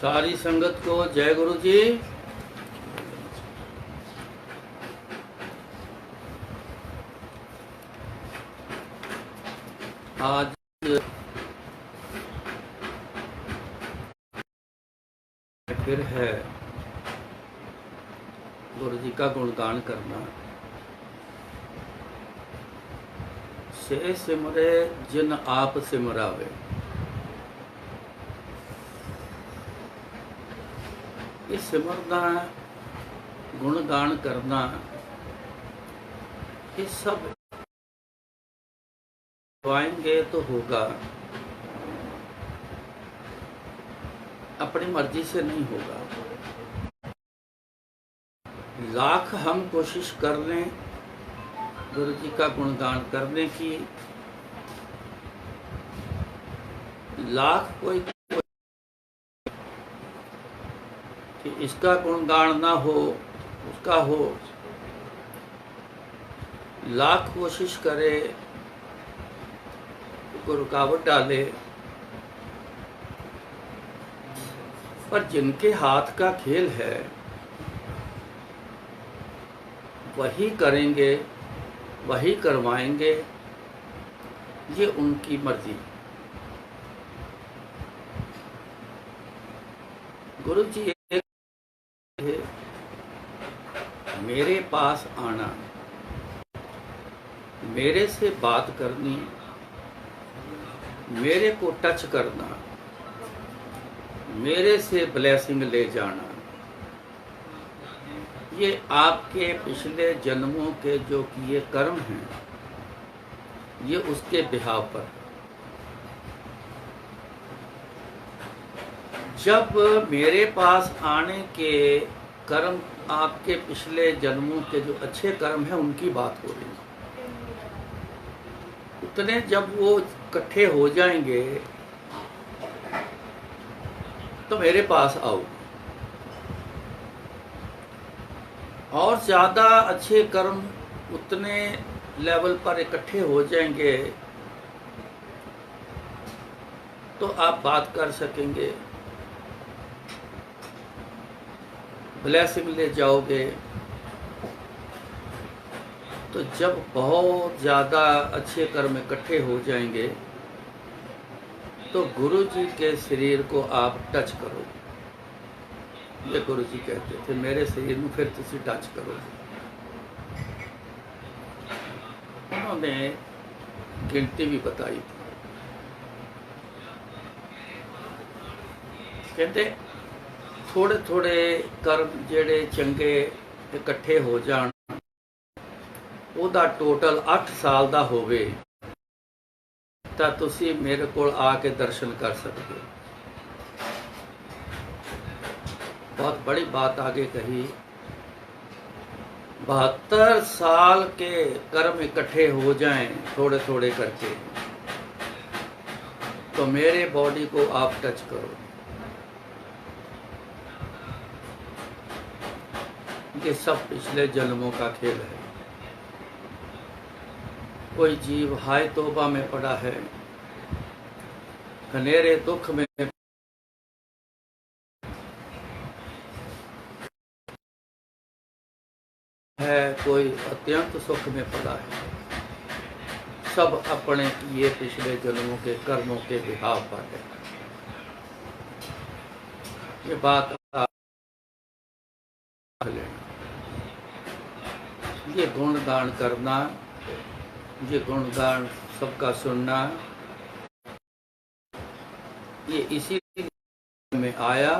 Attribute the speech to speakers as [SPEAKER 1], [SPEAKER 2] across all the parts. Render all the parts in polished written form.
[SPEAKER 1] सारी संगत को जय गुरु जी। आज फिर है गुरु जी का गुणगान करना। से सिमरे जिन आप सिमरावे। ये सिमरना, गुणगान करना, ये सब पाएंगे तो होगा, अपनी मर्जी से नहीं होगा। लाख हम कोशिश कर लें गुरु जी का गुणगान करने की, लाख कोई कि इसका गुणगान ना हो, उसका हो, लाख कोशिश करे को रुकावट डाले, पर जिनके हाथ का खेल है वही करेंगे, वही करवाएंगे, ये उनकी मर्जी। गुरु जी मेरे पास आना, मेरे से बात करनी, मेरे को टच करना, मेरे से ब्लेसिंग ले जाना, ये आपके पिछले जन्मों के जो किए कर्म हैं, ये उसके बिहाव पर। जब मेरे पास आने के कर्म, आपके पिछले जन्मों के जो अच्छे कर्म हैं उनकी बात हो रही है, उतने जब वो इकट्ठे हो जाएंगे तो मेरे पास आओ। और ज़्यादा अच्छे कर्म उतने लेवल पर इकट्ठे हो जाएंगे तो आप बात कर सकेंगे, ब्लेसिंग ले जाओगे। तो जब बहुत ज़्यादा अच्छे कर्म इकट्ठे हो जाएंगे तो गुरु जी के शरीर को आप टच करो। ये गुरु जी कहते थे, मेरे शरीर में फिर तुसी टच करो। उन्होंने गिनती भी बताई थी, कहते थोड़े थोड़े कर्म जेड़े चंगे इकट्ठे हो जान, ਉਹਦਾ टोटल 8 साल ਦਾ ਹੋਵੇ ਤਾਂ ਤੁਸੀਂ ਮੇਰੇ ਕੋਲ ਆ के दर्शन कर सकते हो। बहुत बड़ी बात आगे कही, 72 साल के कर्म इकट्ठे हो जाएं थोड़े थोड़े करके, तो मेरे बॉडी को आप टच करो। ये सब पिछले जन्मों का खेल है। कोई जीव हाय तौबा में पड़ा है, घनेरे दुख में है, कोई अत्यंत सुख में पड़ा है। सब अपने किए पिछले जन्मों के कर्मों के बिहाव पर है। ये बात लेना, ये गुणगान करना, ये गुणगान सबका सुनना, ये इसी में आया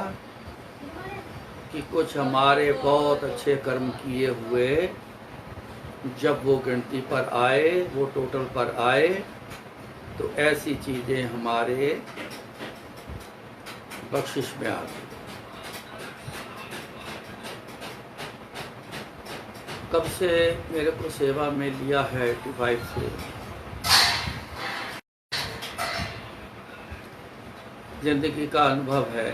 [SPEAKER 1] कि कुछ हमारे बहुत अच्छे कर्म किए हुए जब वो गिनती पर आए, वो टोटल पर आए, तो ऐसी चीज़ें हमारे बख्शिश में आ गई। कब से मेरे को सेवा में लिया है 85 से, जिंदगी का अनुभव है।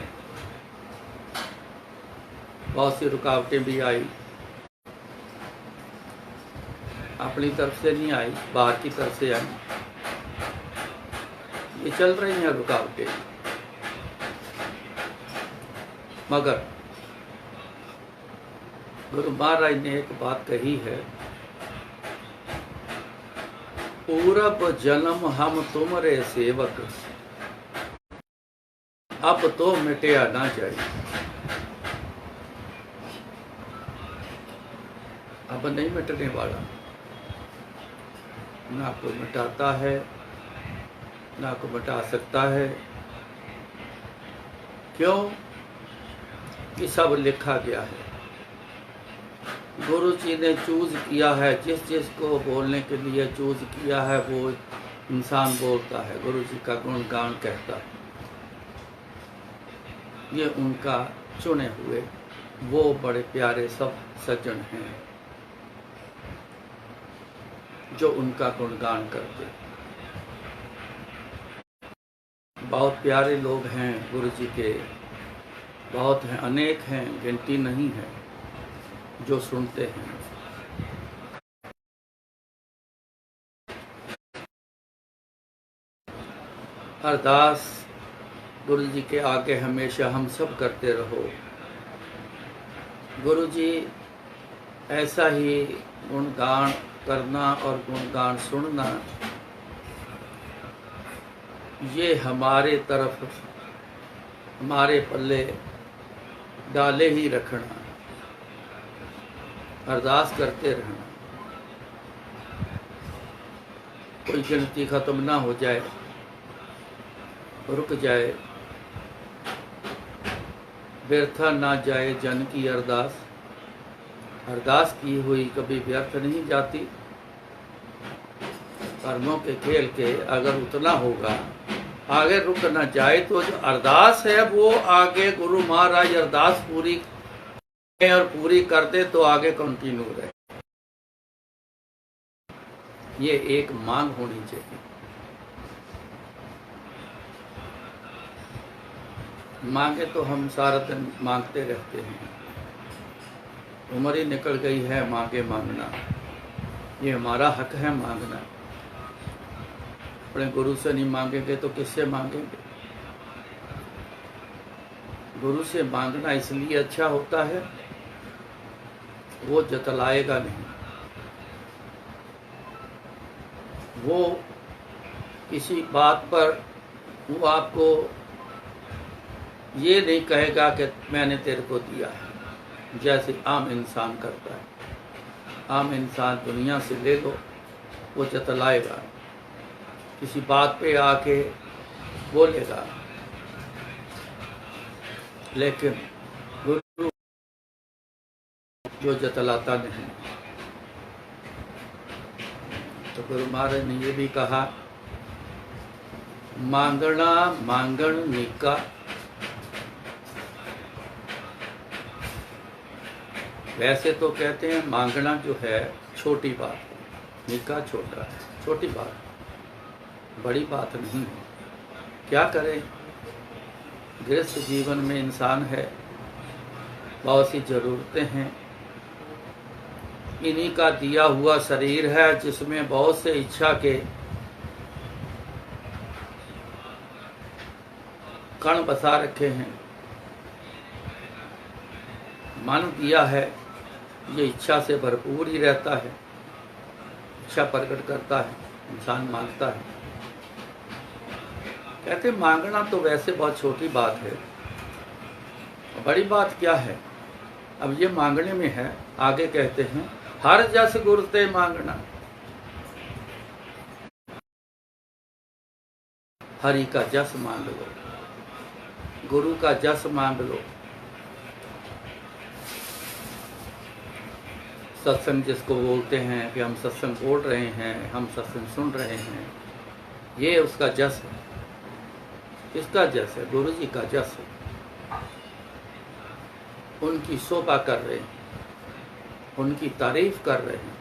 [SPEAKER 1] बहुत सी रुकावटें भी आई, अपनी तरफ से नहीं आई, बाहर की तरफ से आई। ये चल रही हैं रुकावटें। मगर गुरु महाराज ने एक बात कही है, पूरब जन्म हम तुमरे सेवक, अब तो मिटया ना जाए। अब नहीं मिटने वाला, ना कोई मिटाता है, ना कोई मिटा सकता है। क्यों? कि सब लिखा गया है। गुरु जी ने चूज किया है, जिस को बोलने के लिए चूज किया है वो इंसान बोलता है, गुरु जी का गुणगान कहता है। ये उनका चुने हुए वो बड़े प्यारे सब सज्जन हैं जो उनका गुणगान करते हैं। बहुत प्यारे लोग हैं गुरु जी के, बहुत हैं, अनेक हैं, गिनती नहीं है जो सुनते हैं। अरदास गुरु जी के आगे हमेशा हम सब करते रहो। गुरु जी ऐसा ही गुणगान करना और गुणगान सुनना, ये हमारे तरफ, हमारे पल्ले डाले ही रखना, अरदास करते रहना। कोई गिनती खत्म ना हो जाए, रुक जाए, व्यर्थ ना जाए जन की अरदास। अरदास की हुई कभी व्यर्थ नहीं जाती। कर्मों के खेल के अगर उतना होगा, आगे रुक ना जाए, तो जो अरदास है वो आगे गुरु महाराज अरदास पूरी और पूरी करते तो आगे कंटिन्यू रहे। ये एक मांग होनी चाहिए। मांगे तो हम सारा दिन मांगते रहते हैं, उम्र ही निकल गई है मांगे मांगना। ये हमारा हक है मांगना। अपने गुरु से नहीं मांगेंगे तो किससे मांगेंगे? गुरु से मांगना इसलिए अच्छा होता है, वो जतलाएगा नहीं, वो किसी बात पर वो आपको ये नहीं कहेगा कि मैंने तेरे को दिया है, जैसे आम इंसान करता है। आम इंसान दुनिया से ले लो, वो जतलाएगा, किसी बात पे आके बोलेगा, लेकिन गुरु जो जतलाता नहीं। तो गुरु महाराज ने ये भी कहा, मांगना मांगण निका, वैसे तो कहते हैं मांगना जो है छोटी बात है, निका छोटा है, छोटी बात, बड़ी बात नहीं है। क्या करें, गृहस्थ जीवन में इंसान है, बहुत सी ज़रूरतें हैं, इन्हीं का दिया हुआ शरीर है जिसमें बहुत से इच्छा के कण बसा रखे हैं। मन दिया है, ये इच्छा से भरपूर ही रहता है, इच्छा प्रकट करता है, इंसान मांगता है। कहते मांगना तो वैसे बहुत छोटी बात है, बड़ी बात क्या है? अब ये मांगने में है। आगे कहते हैं, हर जस गुर ते मांगना, हरि का जस मांग लो, गुरु का जस मांग लो। सत्संग जिसको बोलते हैं कि हम सत्संग बोल रहे हैं, हम सत्संग सुन रहे हैं, ये उसका जस है। किसका जस है? गुरु जी का जस है। उनकी शोभा कर रहे हैं, उनकी तारीफ कर रहे हैं,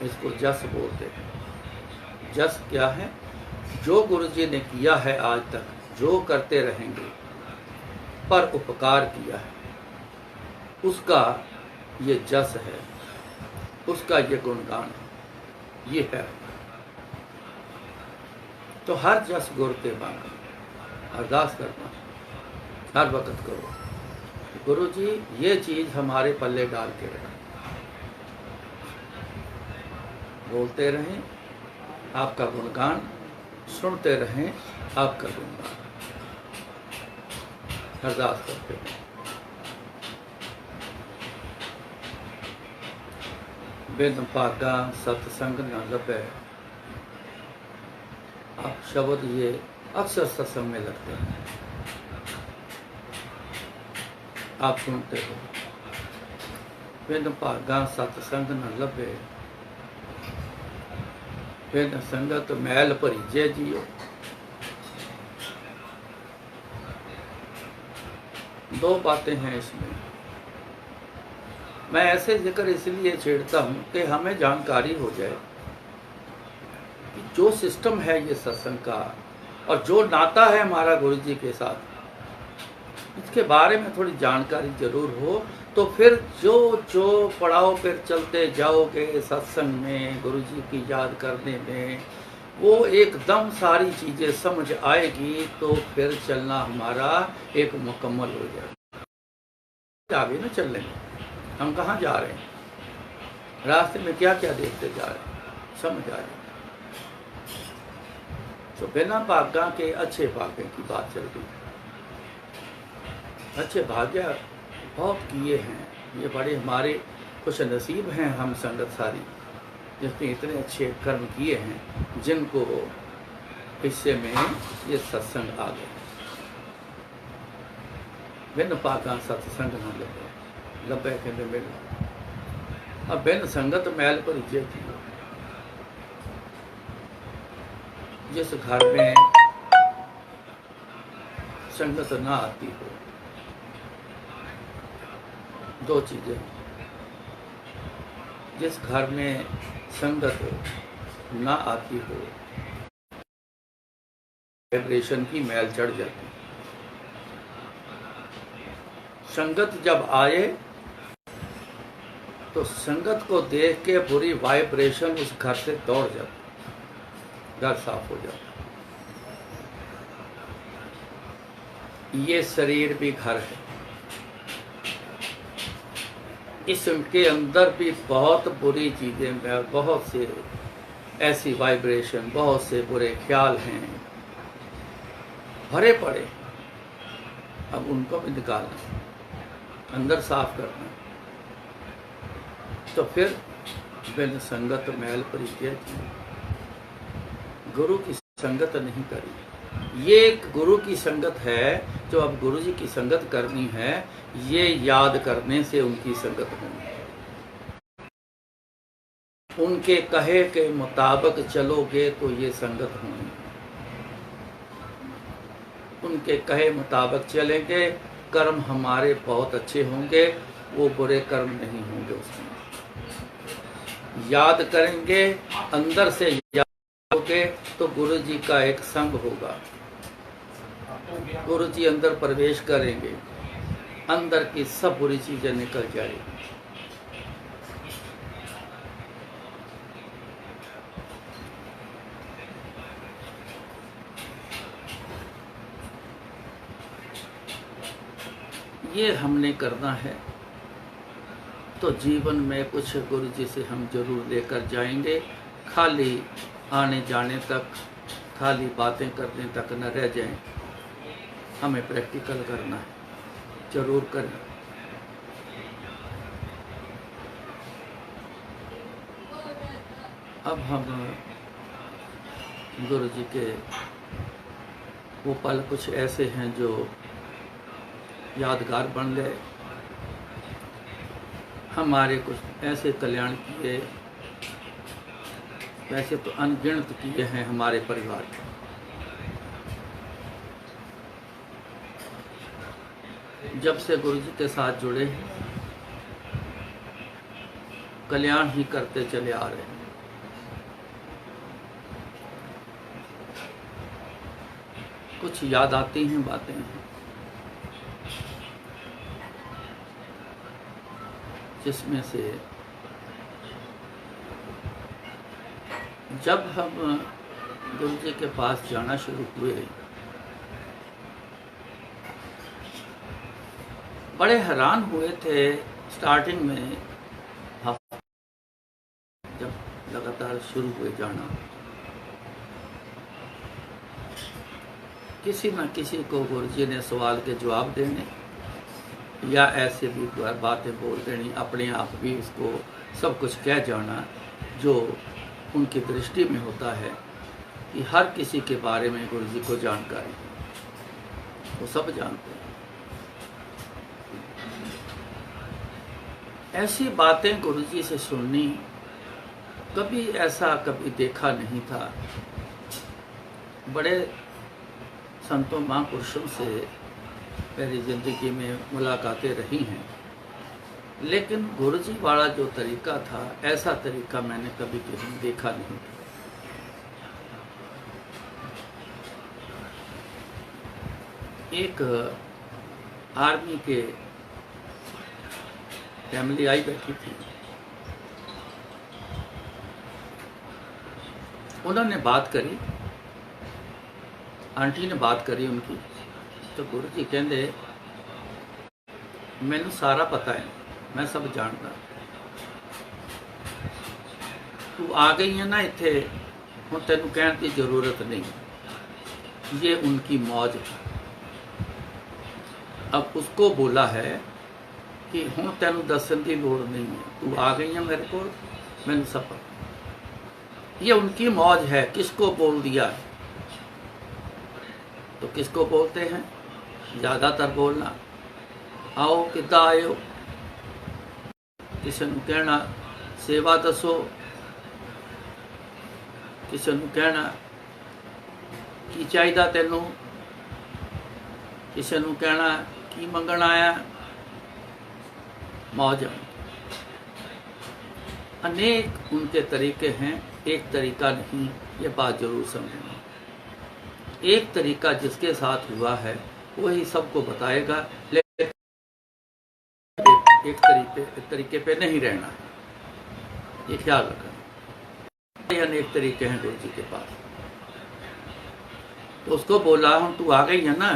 [SPEAKER 1] इसको जस बोलते हैं। जस क्या है? जो गुरु जी ने किया है आज तक, जो करते रहेंगे, पर उपकार किया है, उसका ये जस है, उसका ये गुणगान है, ये है। तो हर जस गुरु के मांगना, अरदास करना, हर वक्त करो। गुरु जी ये चीज़ हमारे पल्ले डाल के रखें, बोलते रहें आपका गुणगान, सुनते रहें आपका गुणगान। अरदास करते हैं। बिन भागा सत्संग न लभै। आप शब्द ये अक्सर सत्संग में लगते हैं, आप सुनते हो। बिन भागा सत्संग न लभै, बिन संगत मैल भरीजे जियो। दो बातें हैं इसमें। मैं ऐसे जिक्र इसलिए छेड़ता हूँ कि हमें जानकारी हो जाए कि जो सिस्टम है ये सत्संग का और जो नाता है हमारा गुरु जी के साथ, इसके बारे में थोड़ी जानकारी जरूर हो। तो फिर जो जो पड़ाव पर चलते जाओगे सत्संग में, गुरु जी की याद करने में, वो एकदम सारी चीज़ें समझ आएगी। तो फिर चलना हमारा एक मुकम्मल हो जाएगा। आगे ना चल लेंगे, हम कहाँ जा रहे हैं, रास्ते में क्या क्या देखते जा रहे हैं, समझ आ जाएगा। तो बिना भाग्य के अच्छे भाग्य की बात चल रही है। अच्छे भाग्य बहुत किए हैं, ये बड़े हमारे खुश नसीब हैं हम संगत सारी, जिसने इतने अच्छे कर्म किए हैं, जिनको हिस्से में ये सत्संग आ गए। बिन पाका सत्संग न लभै, लभै के मिल। अब बिन संगत मैल भरीजे जियो। जिस घर में संगत ना आती हो, दो चीजें, जिस घर में संगत ना आती हो, वाइब्रेशन की मैल चढ़ जाती। संगत जब आए तो संगत को देख के बुरी वाइब्रेशन उस घर से दौड़ जाती, घर साफ हो जाता। ये शरीर भी घर है, इसके अंदर भी बहुत बुरी चीजें, बहुत से ऐसी वाइब्रेशन, बहुत से बुरे ख्याल हैं भरे पड़े। अब उनको भी निकालना, अंदर साफ करना। तो फिर बिन संगत मैल भरीजे जियो। गुरु की संगत नहीं करी, ये एक गुरु की संगत है। जो अब गुरु जी की संगत करनी है, ये याद करने से उनकी संगत होनी है। उनके कहे के मुताबिक चलोगे तो ये संगत होनी है। उनके कहे मुताबिक चलेंगे, कर्म हमारे बहुत अच्छे होंगे, वो बुरे कर्म नहीं होंगे। उसमें याद करेंगे, अंदर से याद होगे तो गुरु जी का एक संग होगा। गुरु जी अंदर प्रवेश करेंगे, अंदर की सब बुरी चीजें निकल जाएगी। ये हमने करना है। तो जीवन में कुछ गुरु जी से हम जरूर लेकर जाएंगे। खाली आने जाने तक, खाली बातें करने तक न रह जाएं। हमें प्रैक्टिकल करना है, जरूर करें। अब हम गुरु जी के वो पल कुछ ऐसे हैं जो यादगार बन गए। हमारे कुछ ऐसे कल्याण किए, वैसे तो अनगिनत किए हैं हमारे परिवार के। जब से गुरु जी के साथ जुड़े, कल्याण ही करते चले आ रहे हैं। कुछ याद आती हैं बातें, जिसमें से जब हम गुरु जी के पास जाना शुरू हुए बड़े हैरान हुए थे स्टार्टिंग में, जब लगातार शुरू हुए जाना, किसी न किसी को गुरुजी ने सवाल के जवाब देने या ऐसे भी बातें बोल देनी, अपने आप भी उसको सब कुछ कह जाना जो उनकी दृष्टि में होता है कि हर किसी के बारे में गुरुजी को जानकारी, वो सब जानते हैं। ऐसी बातें गुरुजी से सुननी, कभी ऐसा कभी देखा नहीं था। बड़े संतों महापुरुषों से मेरी ज़िंदगी में मुलाकातें रही हैं, लेकिन गुरुजी वाला जो तरीका था, ऐसा तरीका मैंने कभी कहीं देखा नहीं था। एक आर्मी के फैमिली आई बैठी थी, उन्होंने बात करी, आंटी ने बात करी उनकी, तो गुरुजी कहते मैनू सारा पता है, मैं सब जानता, तू आ गई है ना इत्थे, हुण तैनू कहण की जरूरत नहीं, ये उनकी मौज है। अब उसको बोला है कि हुण तैनू दसन की लोड़ नहीं है, तू आ गई है मेरे को, मैनू सब पता। ये उनकी मौज है। किसको बोल दिया? तो किसको बोलते हैं? ज़्यादातर बोलना आओ किद्दां आए हो, किसी नूं कहना सेवा दसो, किसी नूं कहना की चाहिदा तैनूं, किसी नूं कहना की मंगण आया। मौज। अनेक उनके तरीके हैं, एक तरीका नहीं, ये बात जरूर समझना। एक तरीका जिसके साथ हुआ है वही सबको बताएगा, लेकिन एक तरीके पे नहीं रहना है, ये ख्याल रखना। अनेक तरीके हैं गुरु जी के पास। तो उसको बोला हम तू आ गई है ना,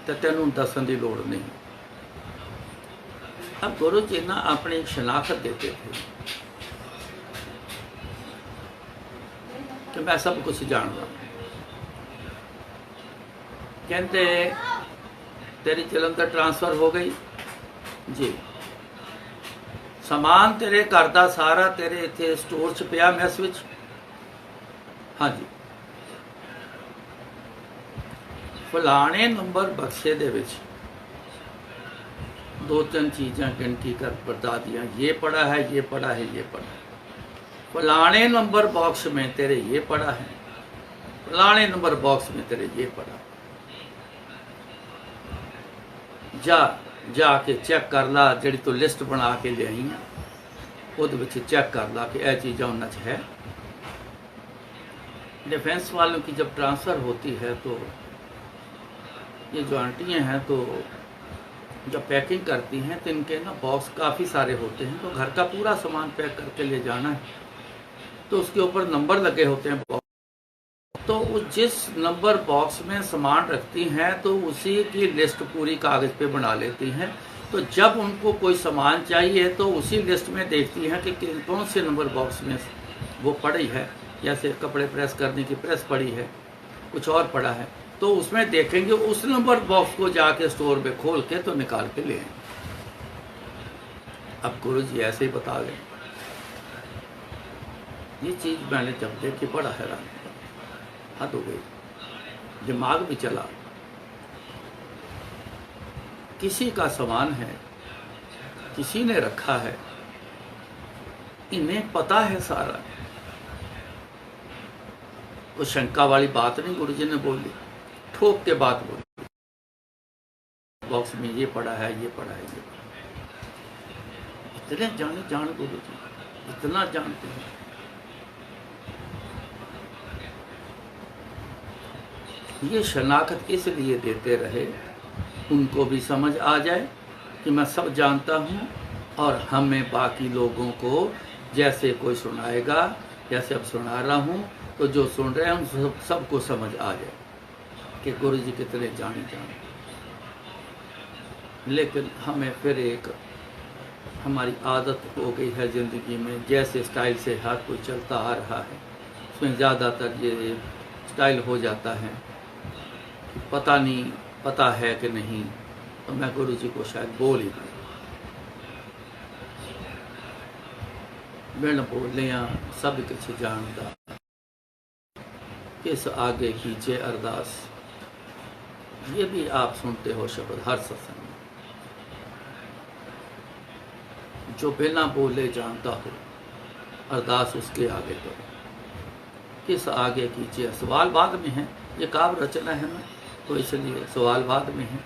[SPEAKER 1] तो तेनू दसन की लोड़ नहीं। अब गुरु जी ना अपनी शनाख्त देते थे कि मैं सब कुछ जानता। कहते तेरी जलंधर ट्रांसफर हो गई जी, समान तेरे घर का सारा तेरे इत्थे स्टोर च पिया मैस विच। हाँ जी, फलाने नंबर बक्से दे विच दो तीन चीज़ां गिनती कर बता दिया, ये पड़ा है, ये पड़ा है, ये पड़ा है। फलाने नंबर बॉक्स में तेरे ये पड़ा है, फलाने नंबर बॉक्स में तेरे ये पड़ा है। जा के चेक कर ला, जी तो लिस्ट बना के ले आई है, वो चेक कर ला कि यह चीज़ा उन्होंने है। डिफेंस वालों की जब ट्रांसफ़र होती है तो ये जो आंटियाँ हैं तो जब पैकिंग करती हैं तो इनके ना बॉक्स काफ़ी सारे होते हैं, तो घर का पूरा सामान पैक करके ले जाना है, तो उसके ऊपर नंबर लगे होते हैं बॉक्स। तो वो जिस नंबर बॉक्स में सामान रखती हैं तो उसी की लिस्ट पूरी कागज़ पे बना लेती हैं। तो जब उनको कोई सामान चाहिए तो उसी लिस्ट में देखती हैं कि कौन से नंबर बॉक्स में वो पड़ी है, जैसे कपड़े प्रेस करने की प्रेस पड़ी है, कुछ और पड़ा है, तो उसमें देखेंगे उस नंबर बॉक्स को जाके स्टोर पे खोल के तो निकाल के ले आए। अब गुरु जी ऐसे ही बता गए। ये चीज़ मैंने जब देखी बड़ा हैरान, हद हो गई, दिमाग भी चला। किसी का सामान है, किसी ने रखा है, इन्हें पता है सारा। वो शंका वाली बात नहीं गुरु जी ने बोली, ठोक के बात बोली, बॉक्स में ये पड़ा है, ये पड़ा है, ये पड़ा है। इतने जान गुरु जी, इतना जानते हैं। ये शनाख्त इसलिए देते रहे उनको भी समझ आ जाए कि मैं सब जानता हूँ, और हमें बाकी लोगों को जैसे कोई सुनाएगा, जैसे अब सुना रहा हूँ, तो जो सुन रहे हैं उन सबको समझ आ जाए कि गुरु जी कितने जाने। लेकिन हमें फिर एक हमारी आदत हो गई है ज़िंदगी में, जैसे स्टाइल से हर कोई चलता आ रहा है उसमें ज़्यादातर ये स्टाइल हो जाता है कि पता नहीं पता है कि नहीं। तो मैं गुरु जी को शायद बोल ही दूँ, बिन बोलिया सब कुछ जानता, किस आगे कीजिए अरदास। ये भी आप सुनते हो शब्द हर सत्संग में, जो बिना बोले जानता हो अरदास उसके आगे करो, किस आगे कीजिए। सवाल बाद में है, ये काव्य रचना है ना, तो इसलिए सवाल बाद में है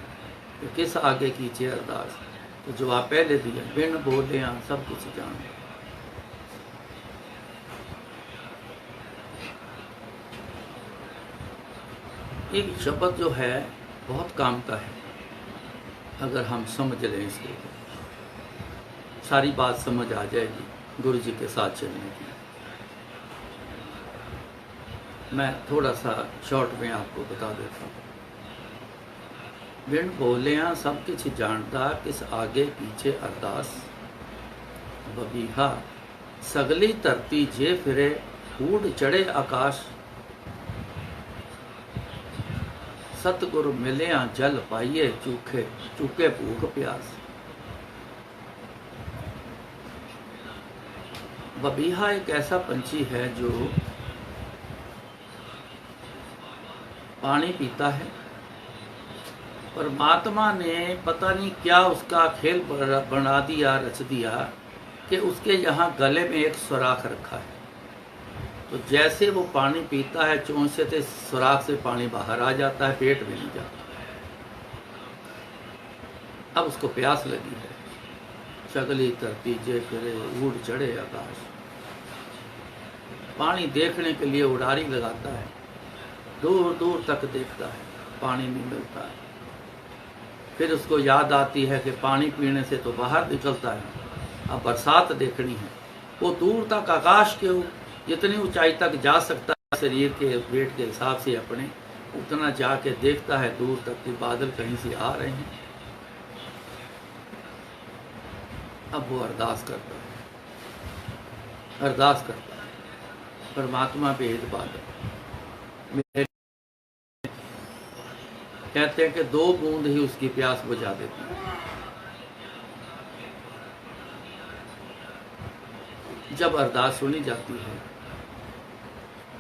[SPEAKER 1] कि किस आगे कीजिए अरदास। तो जवाब पहले दिया, बिन बोले सब कुछ जानता। एक शब्द जो है बहुत काम का है, अगर हम समझ लें इसको सारी बात समझ आ जाएगी गुरु जी के साथ चलने की। मैं थोड़ा सा शॉर्ट में आपको बता देता हूँ। बिन बोलिया सब कुछ जानता, किस आगे पीछे अरदास। बबीहा सगली धरती जे फिरे, उड़ चढ़े आकाश। सतगुरु मिलिया जल पाइए, चूखे चूके भूख प्यास। बबीहा एक ऐसा पंछी है जो पानी पीता है। परमात्मा ने पता नहीं क्या उसका खेल बना दिया, रच दिया कि उसके यहाँ गले में एक सुराख रखा है। तो जैसे वो पानी पीता है, चोंच से सुराख से पानी बाहर आ जाता है, पेट में नहीं जाता। अब उसको प्यास लगी है, सगली धरती जे फिरे, उड़ चढ़े आकाश। पानी देखने के लिए उड़ारी लगाता है, दूर दूर तक देखता है, पानी नहीं मिलता है। फिर उसको याद आती है कि पानी पीने से तो बाहर निकलता है, अब बरसात देखनी है। वो दूर तक आकाश के जितनी ऊंचाई तक जा सकता है शरीर के वेट के हिसाब से अपने, उतना जाके देखता है दूर तक कि बादल कहीं से आ रहे हैं। अब वो अरदास करता है, अरदास करता है, परमात्मा भेद बादल मेरे। कहते हैं कि 2 बूंद ही उसकी प्यास बुझा देती है। जब अरदास सुनी जाती है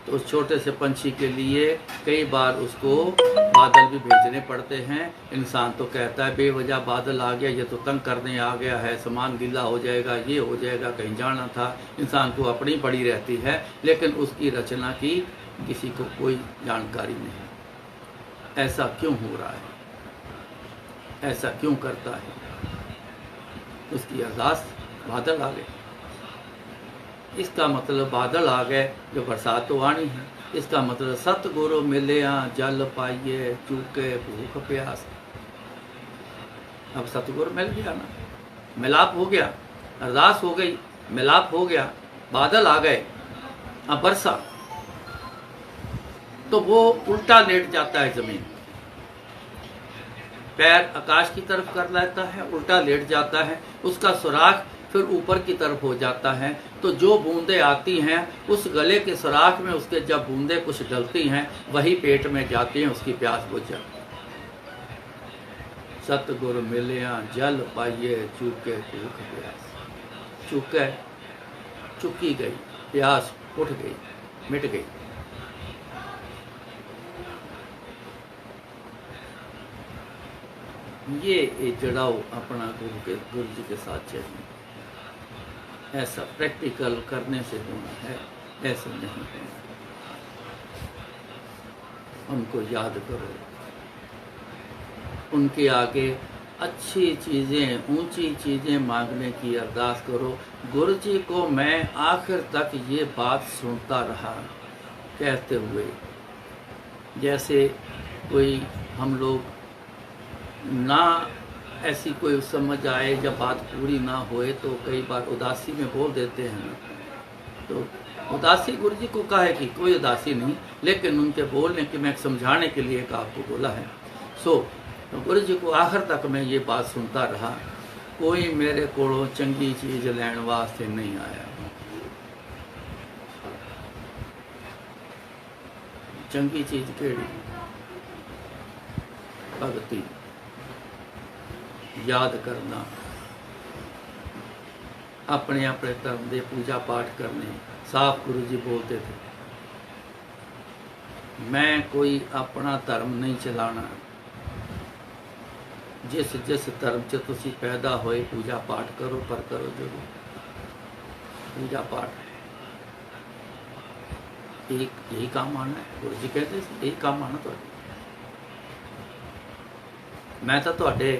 [SPEAKER 1] तो उस छोटे से पंछी के लिए कई बार उसको बादल भी भेजने पड़ते हैं। इंसान तो कहता है बेवजह बादल आ गया, ये तो तंग करने आ गया है, सामान गीला हो जाएगा, ये हो जाएगा, कहीं जाना था। इंसान को अपनी पड़ी रहती है, लेकिन उसकी रचना की किसी को कोई जानकारी नहीं। ऐसा क्यों हो रहा है, ऐसा क्यों करता है? उसकी अरदास, बादल आ गए। इसका मतलब बादल आ गए, जो बरसात तो आनी है। इसका मतलब सतगुरु मिलिया जल पाइए, चूके भूख प्यास। अब सतगुरु मिल गया ना, मिलाप हो गया, अरदास हो गई, मिलाप हो गया, बादल आ गए, अब बरसा। तो वो उल्टा लेट जाता है जमीन, पैर आकाश की तरफ कर लेता है, उल्टा लेट जाता है। उसका सुराख फिर ऊपर की तरफ हो जाता है। तो जो बूंदें आती हैं उस गले के सुराख में, उसके जब बूंदें कुछ डलती हैं वही पेट में जाती हैं, उसकी प्यास बुझ जाती है। सतगुरु मिलिया जल पाइए, चूके भूख प्यास। चूके चुकी गई, प्यास उठ गई, मिट गई। ये जुड़ाव अपना गुरु जी के साथ चाहिए। ऐसा प्रैक्टिकल करने से होना है, ऐसा नहीं होना। उनको याद करो, उनके आगे अच्छी चीज़ें, ऊंची चीज़ें मांगने की अरदास करो। गुरु जी को मैं आखिर तक ये बात सुनता रहा कहते हुए, जैसे कोई हम लोग ना ऐसी कोई समझ आए, जब बात पूरी ना होए तो कई बार उदासी में बोल देते हैं ना। तो उदासी गुरु जी को कहा है कि कोई उदासी नहीं, लेकिन उनके बोलने के मैं समझाने के लिए एक आपको बोला है। सो तो गुरु जी को आखिर तक मैं ये बात सुनता रहा, कोई मेरे को चंगी चीज़ लैण वास्ते नहीं आया। चंगी चीज़ केड़ी? भगती, याद करना, अपने अपने धर्म के पूजा पाठ करने। साफ गुरु जी बोलते थे, मैं कोई अपना धर्म नहीं चलाना। जिस जिस धर्म च तुसी पैदा होए पूजा पाठ करो, पर करो जरूर पूजा पाठ। यही काम आना है। गुरु जी कहते यही काम आना तो। मैं तो तुहाडे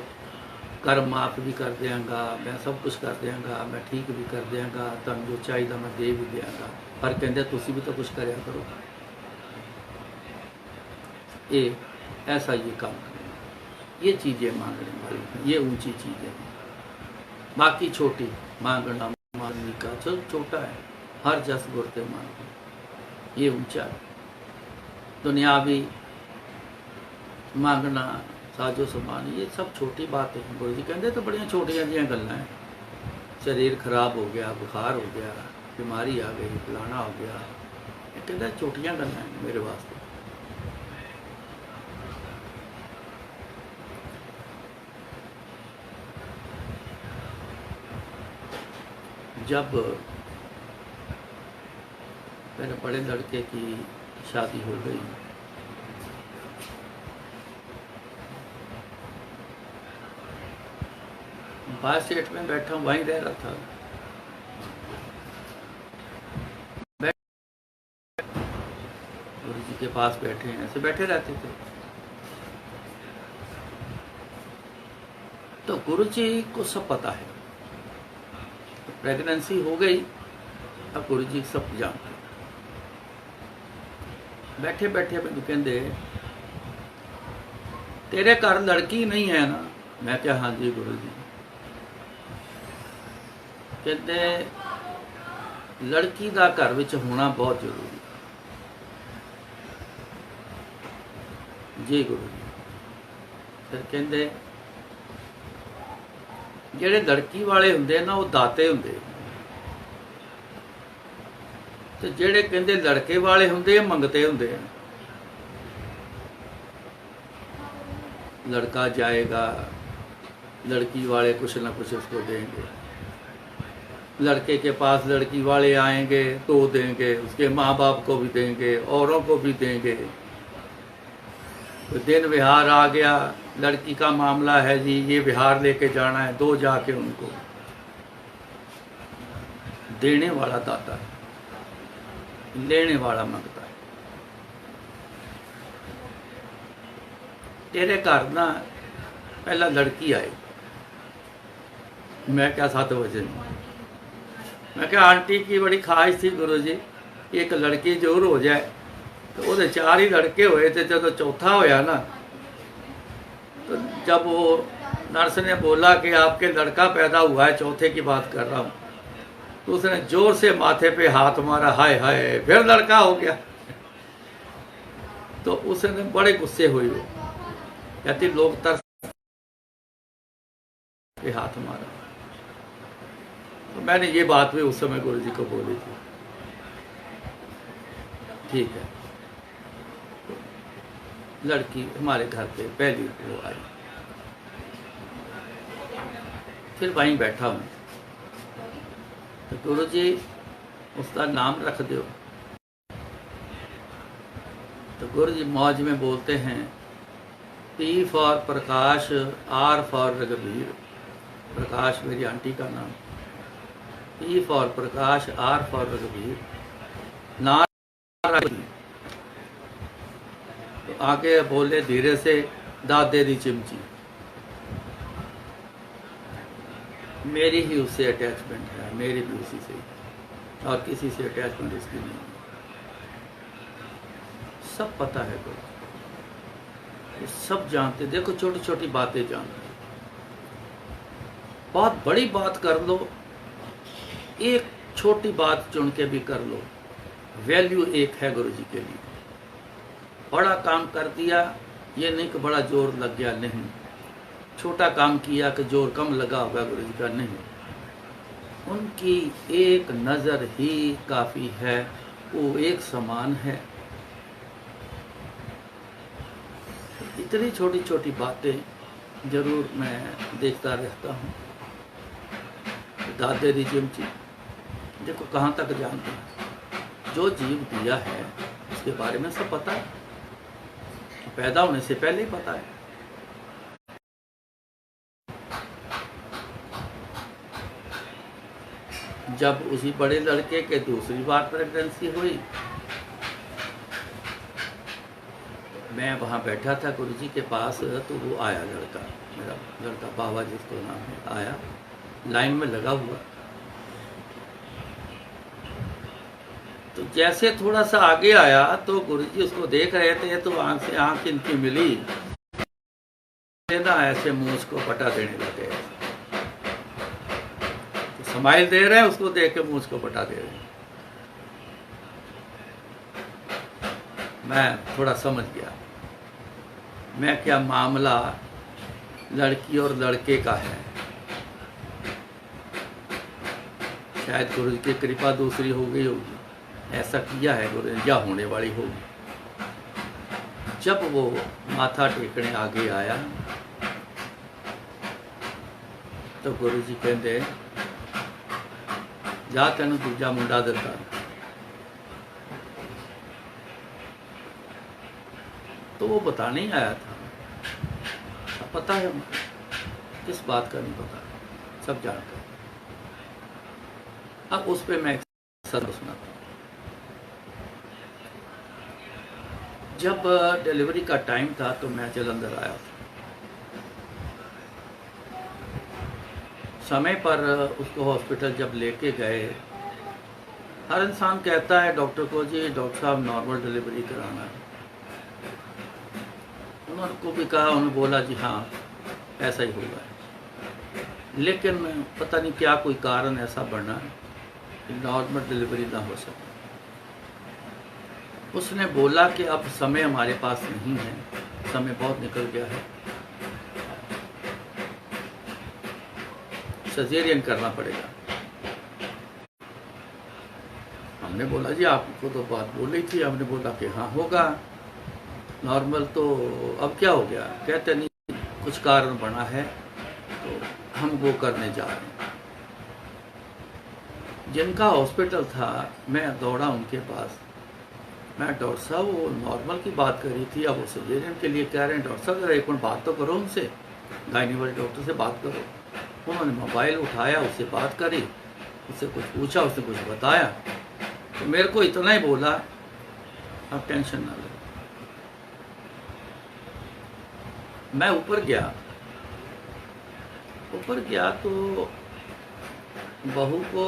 [SPEAKER 1] कर्म माफ भी कर देंगा, मैं सब कुछ कर देंगा, मैं ठीक भी कर देंगा, तुहानूं जो चाहिए मैं दे भी देंगा, पर कहते तुसी भी तो कुछ करया करो। ये ऐसा ये काम करें, ये चीज़ें मांगने वाली, ये ऊंची चीज़ें। बाकी छोटी मांगना मांगने का चल छोटा है, हर जस गुरते मांगो, ये ऊंचा है। दुनियावी मांगना, साजो समान, ये सब छोटी बात है। गुरु जी कहते तो बड़िया छोटिया जी गल्लां हैं। शरीर खराब हो गया, बुखार हो गया, बीमारी आ गई, फलाना हो गया, ये कहते छोटिया गल्लां हैं मेरे वास्ते। जब मेरे बड़े लड़के की शादी हो गई, बाहर सेट में बैठा हूँ, वहीं रह रहा था। गुरु जी के पास बैठे हैं, ऐसे बैठे रहते थे। तो गुरु जी को सब पता है। तो प्रेगनेंसी हो गई, अब गुरु जी सब जानते। बैठे बैठे मैंने कहते तेरे घर लड़की नहीं है ना? मैं क्या हाँ जी गुरु जी। कहते लड़की का घर विच होना बहुत जरूरी जी गुरु जी। फिर कहते जेड़े लड़की वाले हुंदे ना वो दाते हुंदे, ते जेड़े कहते लड़के वाले हुंदे मंगते हुंदे। लड़का जाएगा, लड़की वाले कुछ ना कुछ उसको देंगे, लड़के के पास लड़की वाले आएंगे तो देंगे, उसके माँ बाप को भी देंगे, औरों को भी देंगे। तो दिन विहार आ गया, लड़की का मामला है जी, ये विहार लेके जाना है, दो जाके उनको। देने वाला दाता है, लेने वाला मंगता है। तेरे घर ना पहला लड़की आई। मैं क्या 7 बजे, मैं क्या आंटी की बड़ी ख्वाहिश थी गुरु जी, एक लड़की जरूर हो जाए। तो वो 4 ही लड़के हुए थे, जब तो चौथा होया ना, तो जब वो नर्स ने बोला कि आपके लड़का पैदा हुआ है, चौथे की बात कर रहा हूँ, तो उसने जोर से माथे पे हाथ मारा, हाय हाय फिर लड़का हो गया। तो उसने बड़े गुस्से हुई, वो कहती लोग तरस पे हाथ मारा। तो मैंने ये बात भी उस समय गुरु जी को बोली थी। ठीक है, लड़की हमारे घर पे पहली वो आई। फिर वहीं बैठा हूँ, तो गुरु जी उसका नाम रख दो। तो गुरु जी मौज में बोलते हैं, P for Prakash, R for रघुवीर। प्रकाश मेरी आंटी का नाम, P for Prakash, R for रघुवीर। तो आगे बोले धीरे से, दादे दी चिमची। मेरी ही उससे अटैचमेंट है, मेरी भी उसी से, और किसी से अटैचमेंट उसकी नहीं। सब पता है गुरु, सब जानते। देखो छोटी छोटी बातें जानते। बहुत बड़ी बात कर लो, एक छोटी बात चुन के भी कर लो, वैल्यू एक है गुरु जी के लिए। बड़ा काम कर दिया, ये नहीं कि बड़ा जोर लग गया, नहीं। छोटा काम किया कि जोर कम लगा होगा गुरु जी का, नहीं, उनकी एक नज़र ही काफ़ी है, वो एक समान है। इतनी छोटी छोटी बातें ज़रूर मैं देखता रहता हूँ। दादे रिजिम जी देखो कहाँ तक जानते हैं, जो जीव दिया है उसके बारे में सब पता है, पैदा होने से पहले ही पता है। जब उसी बड़े लड़के के दूसरी बार प्रेगनेंसी हुई, मैं वहाँ बैठा था गुरु जी के पास, तो वो आया लड़का, मेरा लड़का बाबा जिसको नाम है, आया लाइन में लगा हुआ। तो जैसे थोड़ा सा आगे आया तो गुरु जी उसको देख रहे थे, तो आंख से आंख इनकी मिली ना, ऐसे मुंह उसको पटा देने लगे। तो स्माइल दे रहे हैं, उसको देख के मुंह को पटा दे रहे हैं। मैं थोड़ा समझ गया, मैं क्या मामला लड़की और लड़के का है। शायद गुरु जी की कृपा दूसरी हो गई होगी, ऐसा किया है गुरु जी, या होने वाली होगी। जब वो माथा टेकने आगे आया तो गुरु जी कहते जा तेन दूजा मुंडा दिता। तो वो बताने ही आया था, अब पता है किस बात का नहीं पता, सब जानता है। अब उस पर मैं एक सर सुनाता हूँ। जब डिलीवरी का टाइम था तो मैं जलंधर आया था। समय पर उसको हॉस्पिटल जब लेके गए, हर इंसान कहता है डॉक्टर को, जी डॉक्टर साहब नॉर्मल डिलीवरी कराना है। उनको भी कहा, उन्होंने बोला जी हाँ ऐसा ही होगा, लेकिन पता नहीं क्या कोई कारण ऐसा बना कि नॉर्मल डिलीवरी ना हो सके। उसने बोला कि अब समय हमारे पास नहीं है, समय बहुत निकल गया है, सजेरियन करना पड़ेगा। हमने बोला जी आपको तो बात बोली थी, हमने बोला कि हाँ होगा नॉर्मल, तो अब क्या हो गया? कहते नहीं कुछ कारण बना है तो हम वो करने जा रहे हैं। जिनका हॉस्पिटल था मैं दौड़ा उनके पास, मैं डॉक्टर साहब वो नॉर्मल की बात करी थी, अब वो सजेरियन के लिए कह रहे हैं। डॉक्टर साहब एक मिनट बात तो करो उनसे, गायनी वाले डॉक्टर से बात करो। उन्होंने मोबाइल उठाया, उससे बात करी, उससे कुछ पूछा, उसने कुछ बताया, तो मेरे को इतना ही बोला आप टेंशन ना लो। मैं ऊपर गया तो बहू को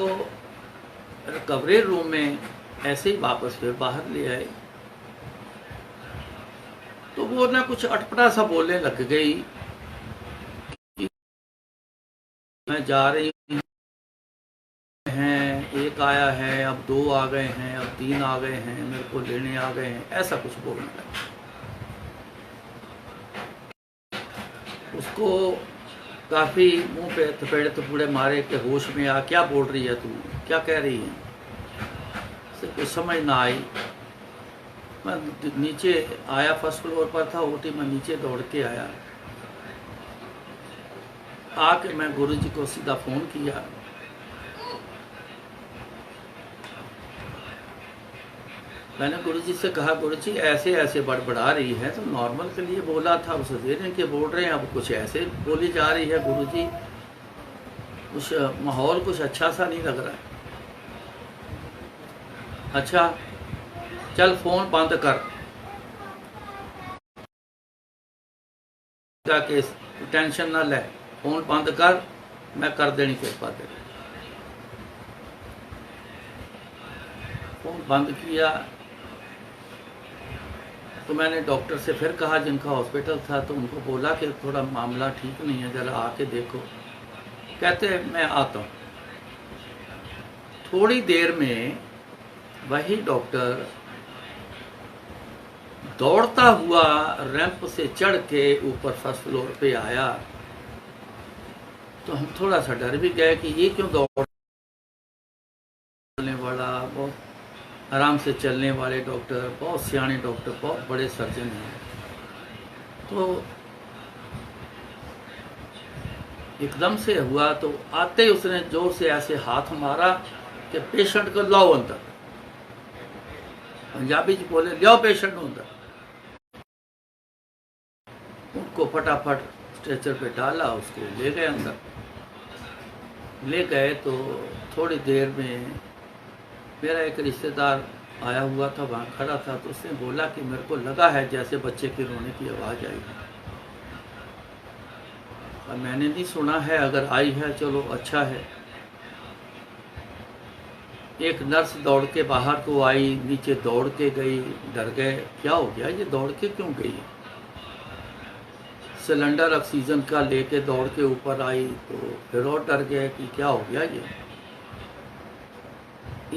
[SPEAKER 1] रिकवरी रूम में ऐसे ही वापस फिर बाहर ले आए, तो वो ना कुछ अटपटा सा बोलने लग गई, मैं जा रही हैं, एक आया है, अब 2 आ गए हैं, अब 3 आ गए हैं, मेरे को लेने आ गए हैं, ऐसा कुछ बोलने लगा। उसको काफ़ी मुंह पे थपेड़े थपूड़े मारे के होश में आ, क्या बोल रही है तू, क्या कह रही है, उसे कुछ समझ ना आई। मैं नीचे आया, फर्स्ट फ्लोर पर था ओटी, मैं नीचे दौड़ के आया, आके मैं गुरुजी को सीधा फ़ोन किया। मैंने गुरुजी से कहा, गुरुजी ऐसे ऐसे बड़बड़ा रही है, तो नॉर्मल के लिए बोला था, उसे देने के बोल रहे हैं, अब कुछ ऐसे बोली जा रही है गुरुजी, कुछ माहौल कुछ अच्छा सा नहीं लग रहा है। अच्छा चल फ़ोन बंद कर, कि टेंशन ना ले, फ़ोन बंद कर, मैं कर देनी कृपा तेरी। फ़ोन बंद किया तो मैंने डॉक्टर से फिर कहा जिनका हॉस्पिटल था, तो उनको बोला कि थोड़ा मामला ठीक नहीं है, ज़रा आके देखो। कहते मैं आता हूँ। थोड़ी देर में वही डॉक्टर दौड़ता हुआ रैंप से चढ़ के ऊपर फर्स्ट फ्लोर पे आया तो हम थोड़ा सा डर भी गए कि ये क्यों दौड़ने वाला, बहुत आराम से चलने वाले डॉक्टर, बहुत सियाने डॉक्टर, बहुत बड़े सर्जन हैं, तो एकदम से हुआ तो आते ही उसने जोर से ऐसे हाथ मारा कि पेशेंट को लाओ अंदर। पंजाबी च बोले लियाओ पेशेंट अंदर। उनको फटाफट स्ट्रेचर पे डाला, उसको ले गए अंदर। ले गए तो थोड़ी देर में मेरा एक रिश्तेदार आया हुआ था, वहाँ खड़ा था, तो उसने बोला कि मेरे को लगा है जैसे बच्चे के रोने की आवाज़ आई है। और मैंने नहीं सुना है, अगर आई है चलो अच्छा है। एक नर्स दौड़ के बाहर को आई, नीचे दौड़ के गई, डर गए क्या हो गया, ये दौड़ के क्यों गई। सिलेंडर ऑक्सीजन का लेके दौड़ के ऊपर आई, तो फिर और डर गए कि क्या हो गया ये।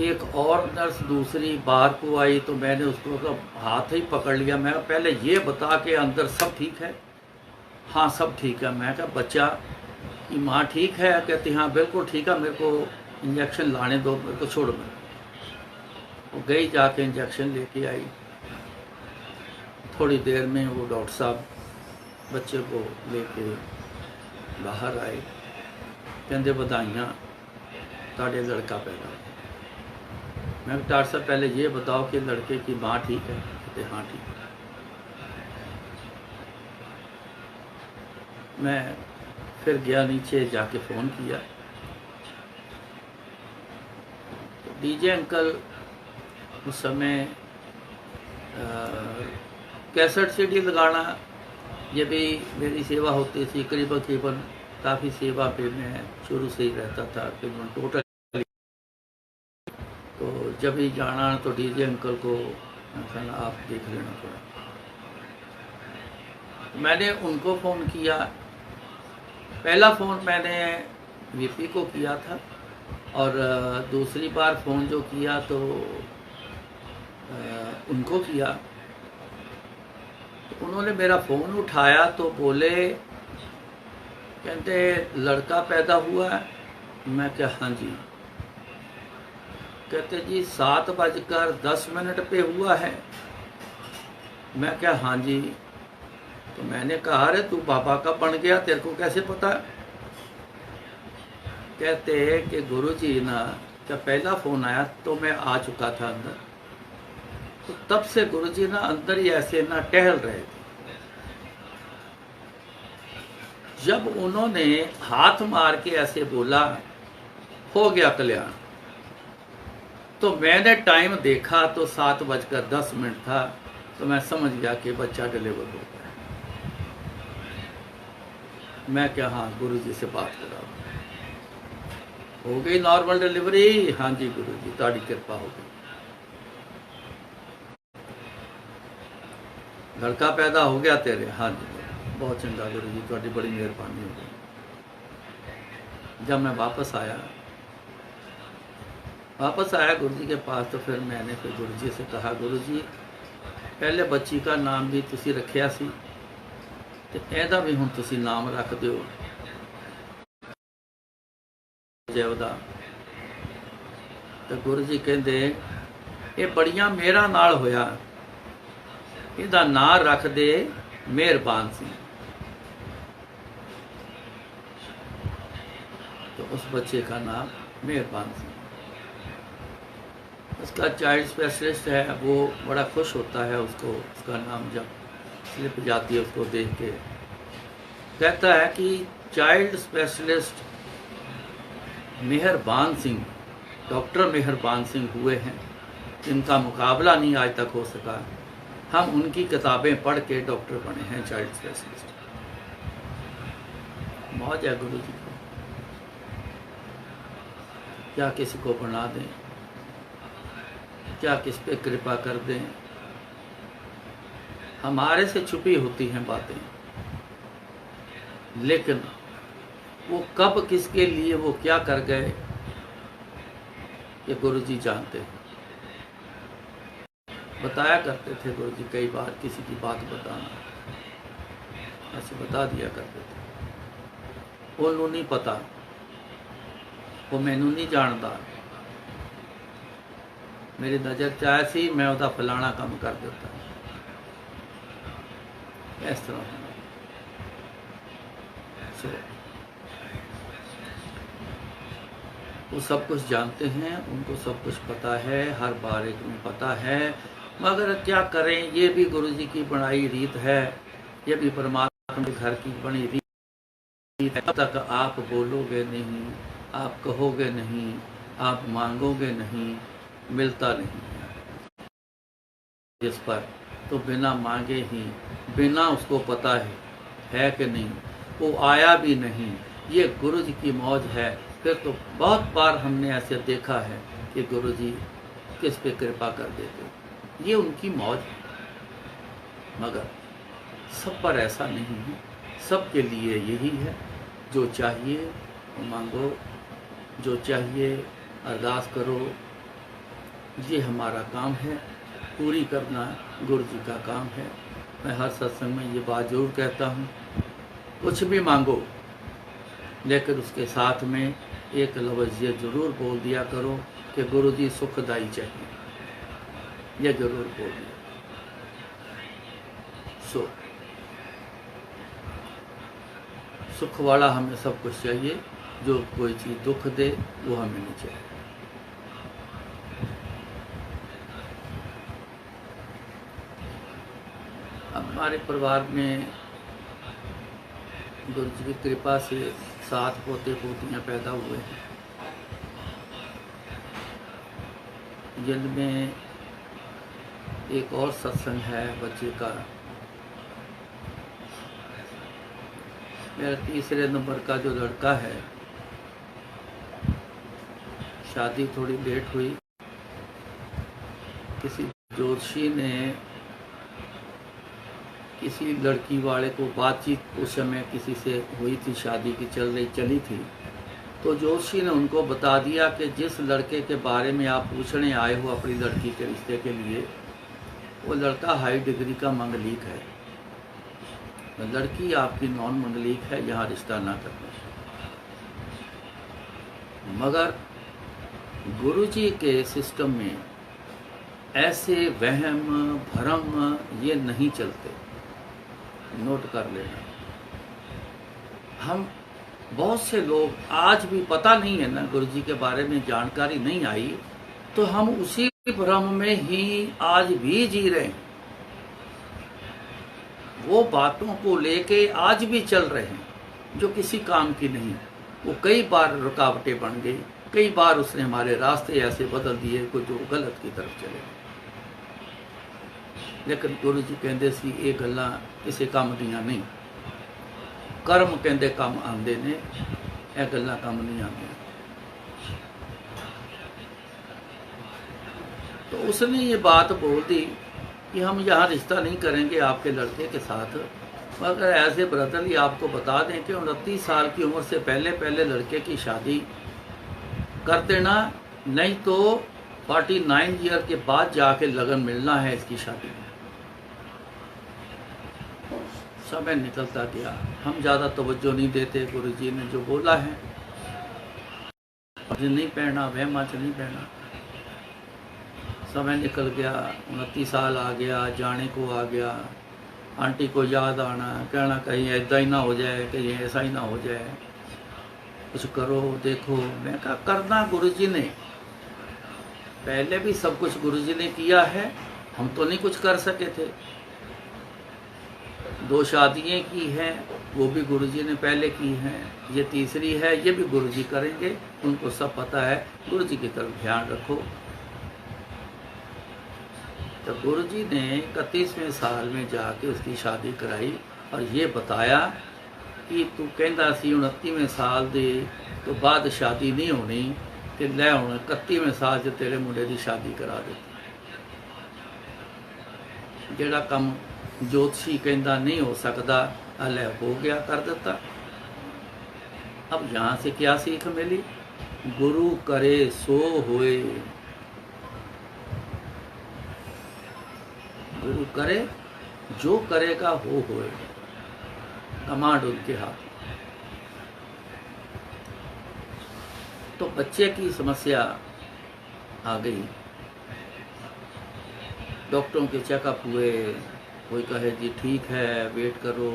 [SPEAKER 1] एक और नर्स दूसरी बाहर को आई, तो मैंने उसको हाथ ही पकड़ लिया। मैं पहले ये बता के अंदर सब ठीक है। हाँ सब ठीक है। मैं कहा बच्चा की माँ ठीक है? कहती हाँ बिल्कुल ठीक है, मेरे को इंजेक्शन लाने दो, मेरे को छोड़ो। मैं वो गई, जाके इंजेक्शन लेके आई। थोड़ी देर में वो डॉक्टर साहब बच्चे को लेके बाहर आए, कहते बधाइयाँ ताड़े लड़का पैदा। मैं डॉक्टर साहब पहले ये बताओ कि लड़के की माँ ठीक है? कहते हाँ ठीक है। मैं फिर गया नीचे, जाके फ़ोन किया। तो डीजे अंकल उस समय कैसेट सीडी लगाना ये भी मेरी सेवा होती थी। करीबन काफ़ी सेवा पे मैं शुरू से ही रहता था, तकरीबन टोटल। तो जब ही जाना तो डीजे अंकल को कहना आप देख लेना थोड़ा। मैंने उनको फ़ोन किया। पहला फ़ोन मैंने वीपी को किया था, और दूसरी बार फ़ोन जो किया तो उनको किया। तो उन्होंने मेरा फ़ोन उठाया तो बोले, कहते लड़का पैदा हुआ है? मैं क्या हाँ जी। कहते जी 7:10 पे हुआ है? मैं क्या हाँ जी। तो मैंने कहा अरे तू बाबा का बन गया, तेरे को कैसे पता? कहते कि गुरुजी ना जब पहला फ़ोन आया तो मैं आ चुका था अंदर, तो तब से गुरुजी ना अंदर ही ऐसे ना टहल रहे थे। जब उन्होंने हाथ मार के ऐसे बोला हो गया कल्याण, तो मैंने टाइम देखा तो 7:10 था। तो मैं समझ गया कि बच्चा डिलीवर हो गया। मैं क्या हाँ गुरुजी से बात करा, हो गई नॉर्मल डिलीवरी? हाँ जी गुरुजी ताड़ी कृपा हो गई, लड़का पैदा हो गया तेरे? हाँ जी बहुत चंगा गुरुजी, थोड़ी बड़ी मेहरबानी हो गई। जब मैं वापस आया गुरुजी के पास, तो फिर मैंने गुरुजी से कहा गुरुजी पहले बच्ची का नाम भी तुसी रखिया सी, ते एदा भी हुण तुसी नाम रख दिओ जयवदा। तो गुरुजी कहंदे ये बड़ियां मेहरां नाल होया, इहदा नां रख दे मेहरबान सिंह। तो उस बच्चे का नाम मेहरबान सिंह। उसका चाइल्ड स्पेशलिस्ट है, वो बड़ा खुश होता है उसको, उसका नाम जब स्लिप जाती है उसको देख के, कहता है कि चाइल्ड स्पेशलिस्ट मेहरबान सिंह, डॉक्टर मेहरबान सिंह हुए हैं, इनका मुकाबला नहीं आज तक हो सका। हम उनकी किताबें पढ़ के डॉक्टर बने हैं चाइल्ड स्पेशलिस्ट। मौज है गुरु जी को, क्या किसी को बना दें, क्या किस पे कृपा कर दें। हमारे से छुपी होती हैं बातें, लेकिन वो कब किसके लिए वो क्या कर गए ये गुरुजी जानते हैं। बताया करते थे गुरुजी कई बार, किसी की बात बताना ऐसे बता दिया करते थे। ਉਹਨੂੰ नहीं पता, वो मैनू नहीं जानता। मेरी नज़र च आया सी, मैं उसका फलाना काम कर दिता। इस तरह सो वो सब कुछ जानते हैं, उनको सब कुछ पता है, हर बारे में पता है, मगर क्या करें, ये भी गुरु जी की बनाई रीत है, ये भी परमात्मा के घर की बनी रीत है। तब तक आप बोलोगे नहीं, आप कहोगे नहीं, आप मांगोगे नहीं, मिलता नहीं जिस पर, तो बिना मांगे ही, बिना उसको पता है कि नहीं, वो आया भी नहीं। ये गुरु जी की मौज है। फिर तो बहुत बार हमने ऐसे देखा है कि गुरु जी किस पे कृपा कर देते, ये उनकी मौज है। मगर सब पर ऐसा नहीं है, सबके लिए यही है, जो चाहिए वो मांगो, जो चाहिए अरदास करो। ये हमारा काम है, पूरी करना गुरु जी का काम है। मैं हर सत्संग में ये बात जरूर कहता हूँ, कुछ भी मांगो, लेकिन उसके साथ में एक लफ्ज़ ये जरूर बोल दिया करो कि गुरु जी सुखदाई चाहिए, ये जरूर बोल दिया। सुख वाला हमें सब कुछ चाहिए, जो कोई चीज़ दुख दे वो हमें नहीं चाहिए। हमारे परिवार में गुरु जी की कृपा से 7 पोते पोतियाँ पैदा हुए हैं, जिनमें एक और सत्संग है बच्चे का। मेरा 3रे नंबर का जो लड़का है, शादी थोड़ी लेट हुई। किसी ज्योतिषी ने किसी लड़की वाले को बातचीत उस समय किसी से हुई थी, शादी की चली थी, तो ज्योतिषी ने उनको बता दिया कि जिस लड़के के बारे में आप पूछने आए हो अपनी लड़की के रिश्ते के लिए, वो लड़का हाई डिग्री का मंगलिक है, लड़की आपकी नॉन मंगलिक है, यहाँ रिश्ता ना करना। मगर गुरुजी के सिस्टम में ऐसे वहम भरम ये नहीं चलते, नोट कर लेना। हम बहुत से लोग आज भी पता नहीं है ना, गुरुजी के बारे में जानकारी नहीं आई, तो हम उसी भ्रम में ही आज भी जी रहे हैं, वो बातों को लेके आज भी चल रहे हैं जो किसी काम की नहीं। वो कई बार रुकावटें बन गई, कई बार उसने हमारे रास्ते ऐसे बदल दिए को जो गलत की तरफ चले। लेकिन गुरु जी कहते सी ये गल्लां किसी काम दियां नहीं, कर्म कहते काम आंदे ने, यह गल्लां काम नहीं आंदियां। तो उसने ये बात बोल दी कि हम यहाँ रिश्ता नहीं करेंगे आपके लड़के के साथ, मगर एज ए ब्रदरली आपको बता दें कि 29 साल की उम्र से पहले लड़के की शादी कर देना, नहीं तो 49 ईयर के बाद जाके लगन मिलना है इसकी शादी में। समय निकलता गया, हम ज़्यादा तवज्जो नहीं देते। गुरुजी ने जो बोला है, नहीं पहना वह मच नहीं पहना। समय निकल गया, 29 साल आ गया, जाने को आ गया। आंटी को याद आना, कहना कहीं ऐसा ही ना हो जाए, कहीं ऐसा ही ना हो जाए, कुछ करो देखो। मैं कहा करना गुरुजी ने, पहले भी सब कुछ गुरुजी ने किया है, हम तो नहीं कुछ कर सके थे। 2 शादियाँ की हैं, वो भी गुरुजी ने पहले की हैं, ये तीसरी है, ये भी गुरुजी करेंगे, उनको सब पता है। गुरुजी की तरफ ध्यान रखो। तो गुरुजी ने 31वें साल में जाके उसकी शादी कराई और ये बताया कि तू कहता सी 29वें साल दे तो बाद शादी नहीं होनी, कि लै हुण 31वें साल च तेरे मुंडे की शादी करा देती। जेड़ा काम ज्योतिषी कहता नहीं हो सकता, अलै हो गया, कर देता। अब यहाँ से क्या सीख मिली? गुरु करे सो होए, गुरु करे जो करेगा वो होएगा, कमांड उनके हाथ। तो बच्चे की समस्या आ गई। डॉक्टरों के चेकअप हुए, कोई कहे जी ठीक है वेट करो,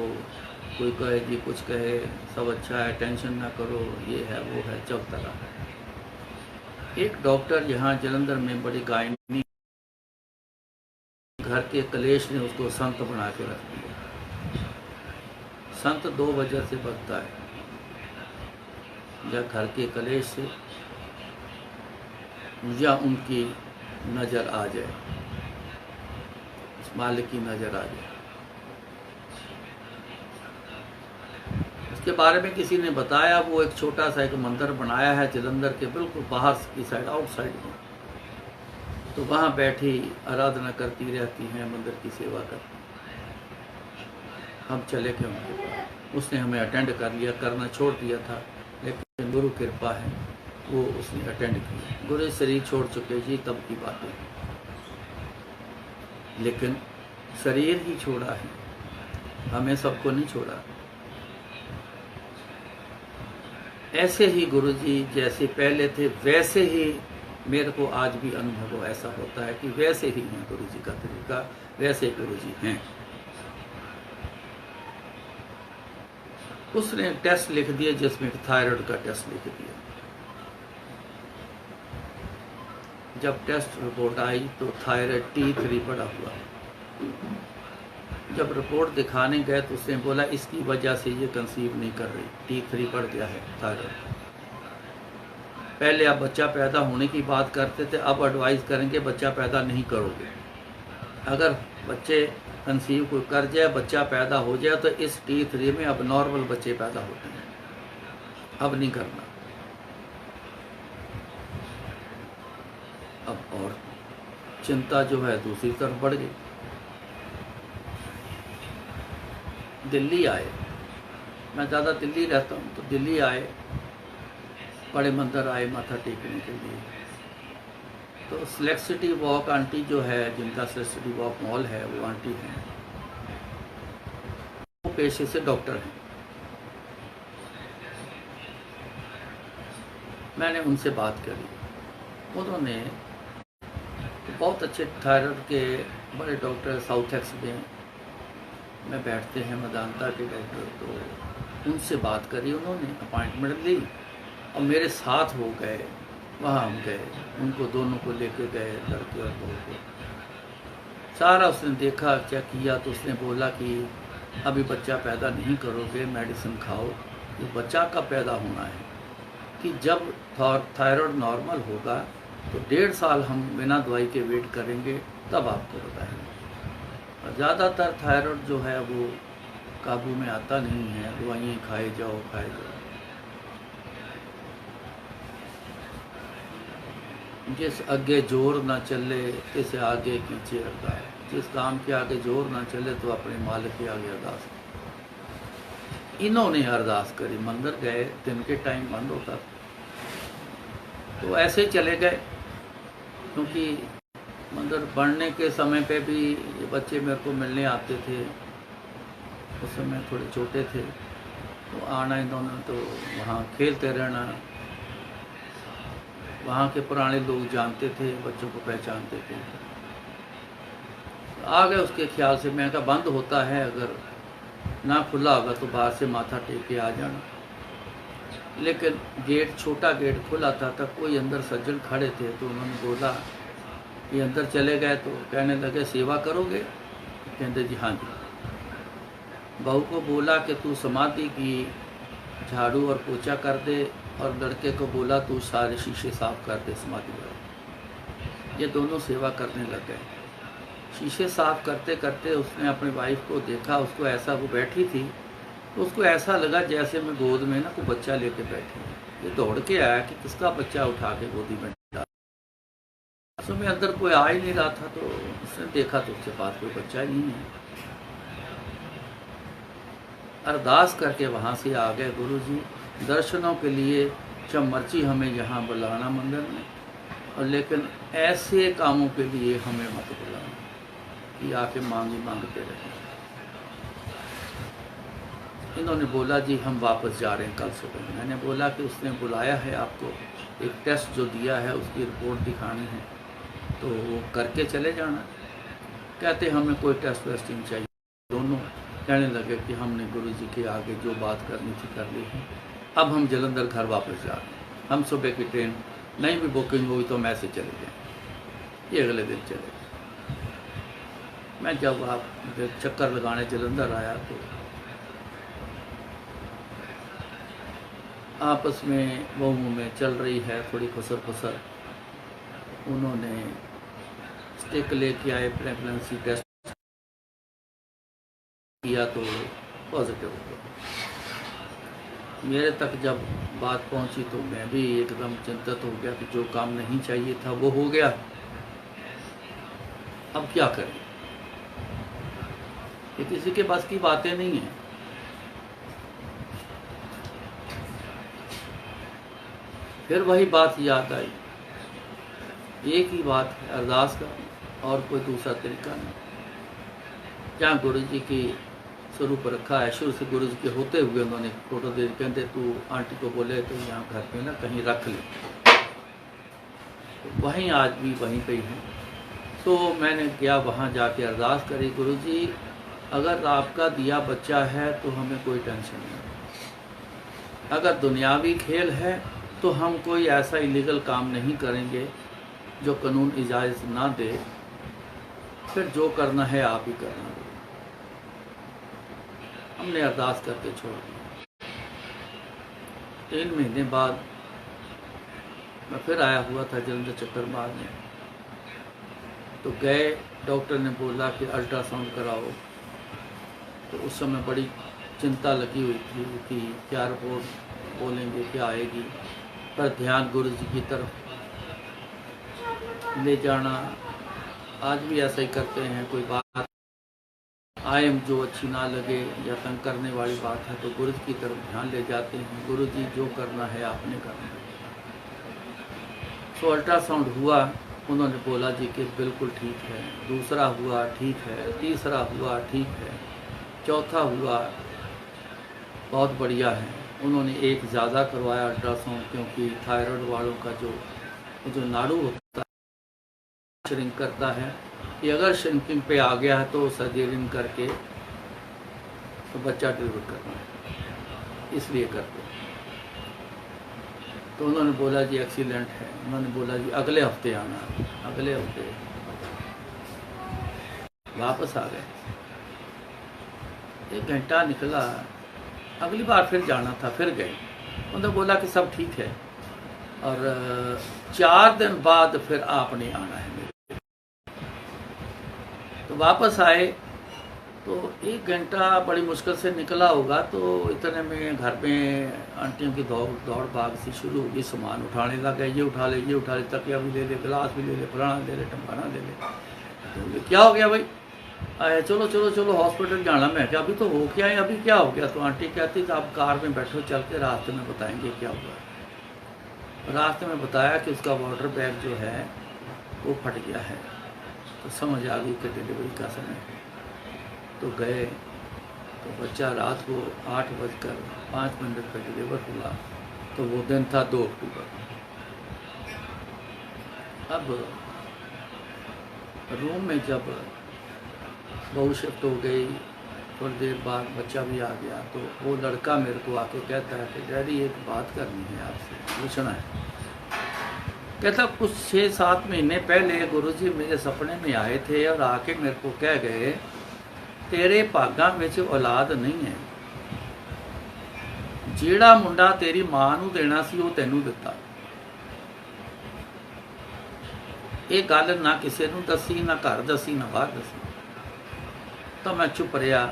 [SPEAKER 1] कोई कहे जी कुछ कहे सब अच्छा है टेंशन ना करो, ये है वो है, चलता रहा। एक डॉक्टर यहाँ जलंधर में बड़ी गायनी, घर के कलेश ने उसको संत बना के रख दिया। संत 2 वजह से बनता है, या घर के कलेश से, या उनकी नज़र आ जाए, उस मालिक की नज़र आ जाए। उसके बारे में किसी ने बताया, वो एक छोटा सा एक मंदिर बनाया है जलंधर के बिल्कुल बाहर की साइड, आउटसाइड में। तो वहाँ बैठी आराधना करती रहती हैं, मंदिर की सेवा करती। हम चले गए उनके पास, उसने हमें अटेंड कर लिया, करना छोड़ दिया था, लेकिन गुरु कृपा है वो उसने अटेंड किया। गुरु शरीर छोड़ चुके जी तब की बातें, लेकिन शरीर ही छोड़ा है, हमें सबको नहीं छोड़ा। ऐसे ही गुरु जी जैसे पहले थे वैसे ही मेरे को आज भी अनुभव ऐसा होता है कि वैसे ही हैं गुरु जी का तरीका, वैसे गुरु जी हैं। उसने टेस्ट लिख दिया जिसमें थायराइड का टेस्ट लिख दिया। जब टेस्ट रिपोर्ट आई तो थायराइड T3 बढ़ा हुआ। जब रिपोर्ट दिखाने गए तो उसने बोला इसकी वजह से ये कंसीव नहीं कर रही, T3 बढ़ गया है थायराइड। पहले आप बच्चा पैदा होने की बात करते थे, अब एडवाइस करेंगे बच्चा पैदा नहीं करोगे। अगर बच्चे कंसीव कोई कर जाए, बच्चा पैदा हो जाए, तो इस T3 में अब नॉर्मल बच्चे पैदा होते हैं, अब नहीं करना। अब और चिंता जो है दूसरी तरफ बढ़ गई। दिल्ली आए, मैं ज़्यादा दिल्ली रहता हूँ, तो दिल्ली आए, बड़े मंदिर आए माथा टेकने के लिए। तो सिलेक्ट सिटी वॉक आंटी जो है, जिनका सिलेक्ट सिटी वॉक मॉल है, वो आंटी हैं, वो पेशे से डॉक्टर हैं। मैंने उनसे बात करी, उन्होंने बहुत अच्छे थायराइड के बड़े डॉक्टर साउथ एक्स में बैठते हैं, मेदांता के डॉक्टर, तो उनसे बात करी, उन्होंने अपॉइंटमेंट ली और मेरे साथ हो गए। वहाँ हम गए, उनको दोनों को लेके गए, लड़के और बहू को। सारा उसने देखा, चेक किया, तो उसने बोला कि अभी बच्चा पैदा नहीं करोगे, मेडिसिन खाओ। तो बच्चा कब पैदा होना है कि जब थायराइड नॉर्मल होगा तो 1.5 साल हम बिना दवाई के वेट करेंगे, तब आपको बताएंगे। और ज़्यादातर थायराइड जो है वो काबू में आता नहीं है, दवाइयाँ खाए जाओ। जिस आगे जोर ना चले तिस आगे कीजिए अरदास। जिस काम के आगे जोर ना चले तो अपने मालिक के आगे अरदास। इन्होंने अरदास करी, मंदिर गए, दिन के टाइम बंद होता था, तो ऐसे चले गए। क्योंकि मंदिर बढ़ने के समय पे भी ये बच्चे मेरे को मिलने आते थे, उस समय थोड़े छोटे थे, तो आना इन्होंने, तो वहाँ खेलते रहना। वहाँ के पुराने लोग जानते थे, बच्चों को पहचानते थे। आ गए उसके ख्याल से। मैं कहा बंद होता है, अगर ना खुला होगा तो बाहर से माथा टेक के आ जाना। लेकिन गेट, छोटा गेट खुला था, तब कोई अंदर सज्जन खड़े थे, तो उन्होंने बोला, ये अंदर चले गए तो कहने लगे सेवा करोगे? कहते जी हाँ जी। बहू को बोला कि तू समाधि की झाड़ू और पोछा कर दे, और लड़के को बोला तू सारे शीशे साफ कर दे समाधि वाले। ये दोनों सेवा करने लग गए। शीशे साफ करते करते उसने अपनी वाइफ को देखा, उसको ऐसा, वो बैठी थी, तो उसको ऐसा लगा जैसे मैं गोद में ना कोई बच्चा लेके बैठी हूँ। ये दौड़ के आया कि किसका बच्चा उठा के गोदी में डाला। उसमें अंदर कोई आ ही नहीं रहा था, तो उसने देखा तो उसके पास कोई बच्चा ही नहीं है। अरदास करके वहाँ से आ गए गुरु जी दर्शनों के लिए। जब मर्जी हमें यहाँ बुलाना मंदिर में, और लेकिन ऐसे कामों के लिए हमें मत बुलाना कि आके मांगते रहे। इन्होंने बोला जी हम वापस जा रहे हैं कल सुबह। मैंने बोला कि उसने बुलाया है आपको, एक टेस्ट जो दिया है उसकी रिपोर्ट दिखानी है, तो वो करके चले जाना। कहते हमें कोई टेस्ट वेस्ट नहीं चाहिए। दोनों कहने लगे कि हमने गुरुजी के आगे जो बात करनी थी कर ली है, अब हम जलंधर घर वापस जा रहे हैं। हम सुबह की ट्रेन नहीं भी बुकिंग हुई तो मैं से चले गए। ये अगले दिन चले गए। मैं जब आप चक्कर लगाने जलंधर आया तो आपस में वो में चल रही है थोड़ी खुसर खुसर। उन्होंने स्टिक लेके आए, प्रेगनेंसी टेस्ट किया तो पॉजिटिव हो गया। मेरे तक जब बात पहुंची तो मैं भी एकदम चिंतित हो गया कि जो काम नहीं चाहिए था वो हो गया, अब क्या करें। ये किसी के बस की बातें नहीं हैं। फिर वही बात याद आई, एक ही बात है अरदास का, और कोई दूसरा तरीका नहीं। जहाँ गुरु जी की स्वरूप रखा है, शुरू से गुरु जी के होते हुए उन्होंने फोटो दे, कहते तू आंटी को बोले तो यहाँ घर पे ना कहीं रख ले, तो वहीं आज भी वहीं पे ही है। तो मैंने गया वहाँ जाके अरदास करी, गुरु जी अगर आपका दिया बच्चा है तो हमें कोई टेंशन नहीं। अगर दुनियावी खेल है तो हम कोई ऐसा इलीगल काम नहीं करेंगे जो कानून इजाज़त ना दे। फिर जो करना है आप ही करना। हमने अरदास करके छोड़ दिया। 3 महीने बाद मैं फिर आया हुआ था जलंधर चक्कर मारने, तो गए, डॉक्टर ने बोला कि अल्ट्रासाउंड कराओ। तो उस समय बड़ी चिंता लगी हुई थी कि क्या रिपोर्ट बोलेंगे, क्या आएगी, पर ध्यान गुरु जी की तरफ ले जाना। आज भी ऐसा ही करते हैं, कोई बात आए जो अच्छी ना लगे या तंग करने वाली बात है तो गुरु जी की तरफ ध्यान ले जाते हैं, गुरु जी जो करना है आपने करना है। तो अल्ट्रासाउंड हुआ, उन्होंने बोला जी कि बिल्कुल ठीक है, दूसरा हुआ ठीक है, तीसरा हुआ ठीक है, चौथा हुआ बहुत बढ़िया है। उन्होंने एक ज़्यादा करवाया अल्ट्रासाउंड, क्योंकि थायराइड वालों का जो नाड़ू होता है श्रिंक करता है, कि अगर श्रिंकिंग पे आ गया है तो सर्जरी करके तो बच्चा डिलीवर करना है, इसलिए करते। तो उन्होंने बोला जी एक्सीलेंट है। उन्होंने बोला जी अगले हफ्ते आना। अगले हफ्ते वापस आ गए। 1 घंटा निकला, अगली बार फिर जाना था, फिर गए। उन्होंने बोला कि सब ठीक है, और 4 दिन बाद फिर आपने आना है। तो वापस आए तो 1 घंटा बड़ी मुश्किल से निकला होगा, तो इतने में घर में आंटियों की दौड़ भाग सी शुरू होगी। सामान उठाने लगे, ये उठा ले, ये उठा ले, तकिया भी ले ले, गिलास भी ले ले, फलाना ले ले, टमकाना ले ले। तो क्या हो गया भाई, आए चलो चलो चलो हॉस्पिटल जाना। मैं क्या अभी तो हो क्या है, अभी क्या हो गया? तो आंटी कहती कि आप कार में बैठो, चल के रास्ते में बताएंगे क्या हुआ। रास्ते में बताया कि उसका वाटर बैग जो है वो फट गया है। तो समझ आ गई कि डिलीवरी का समय है। तो गए तो बच्चा रात को 8:05 पर डिलीवर हुआ। तो वो दिन था 2 अक्टूबर। अब रूम में जब बहू शिफ्ट हो गई, थोड़ी देर बाद बच्चा भी आ गया, तो वो लड़का मेरे को आके कहता है कि डैडी एक बात करनी है आपसे, पूछना है। कहता कुछ 6-7 महीने पहले गुरुजी मेरे सपने में आए थे और आके मेरे को कह गए तेरे भागा में औलाद नहीं है, ਜਿਹੜਾ मुंडा तेरी मां नूं देना सी वो तैनूं दिता। ये गल ना किसी नूं दसी, ना घर दसी, ना बाहर दसी। तो मैं चुप रहा।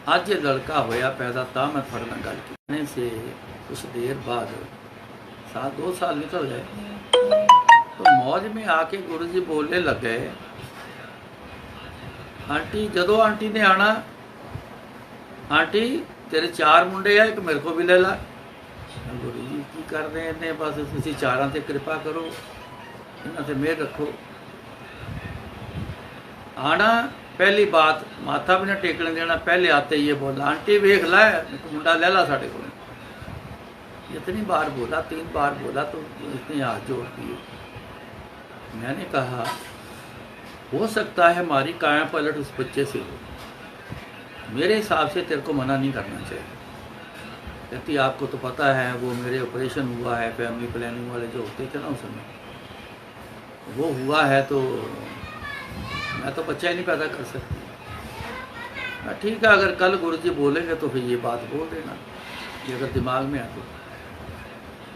[SPEAKER 1] अज ये लड़का होया पैदा तो मैं थोड़े नाल गल की। से कुछ देर बाद 2 साल निकल गए। तो मौज में आके गुरु जी बोलने लग गए, आंटी जदों आंटी ने आना, आंटी तेरे 4 मुंडे हैं, एक मेरे को भी ले ला। गुरु जी की कर रहे हैं, बस तुसी 4 से कृपा करो, इन्हां ते मेहर रखो। आना पहली बात माथा भी ना टेकने देना, पहले आते ये बोला आंटी वेख ला एक मुंडा ले ला साढ़े को। इतनी बार बोला, 3 बार बोला तो इतने हाथ जोड़ दिए। मैंने कहा हो सकता है हमारी काया पलट उस बच्चे से हो, मेरे हिसाब से तेरे को मना नहीं करना चाहिए। कहती आपको तो पता है वो मेरे ऑपरेशन हुआ है, फैमिली प्लानिंग वाले जो होते थे ना उस समय, वो हुआ है तो मैं तो बच्चा ही नहीं पैदा कर सकती। ठीक है, अगर कल गुरुजी बोलेंगे तो फिर ये बात बोल देना, ये अगर दिमाग में आए तो।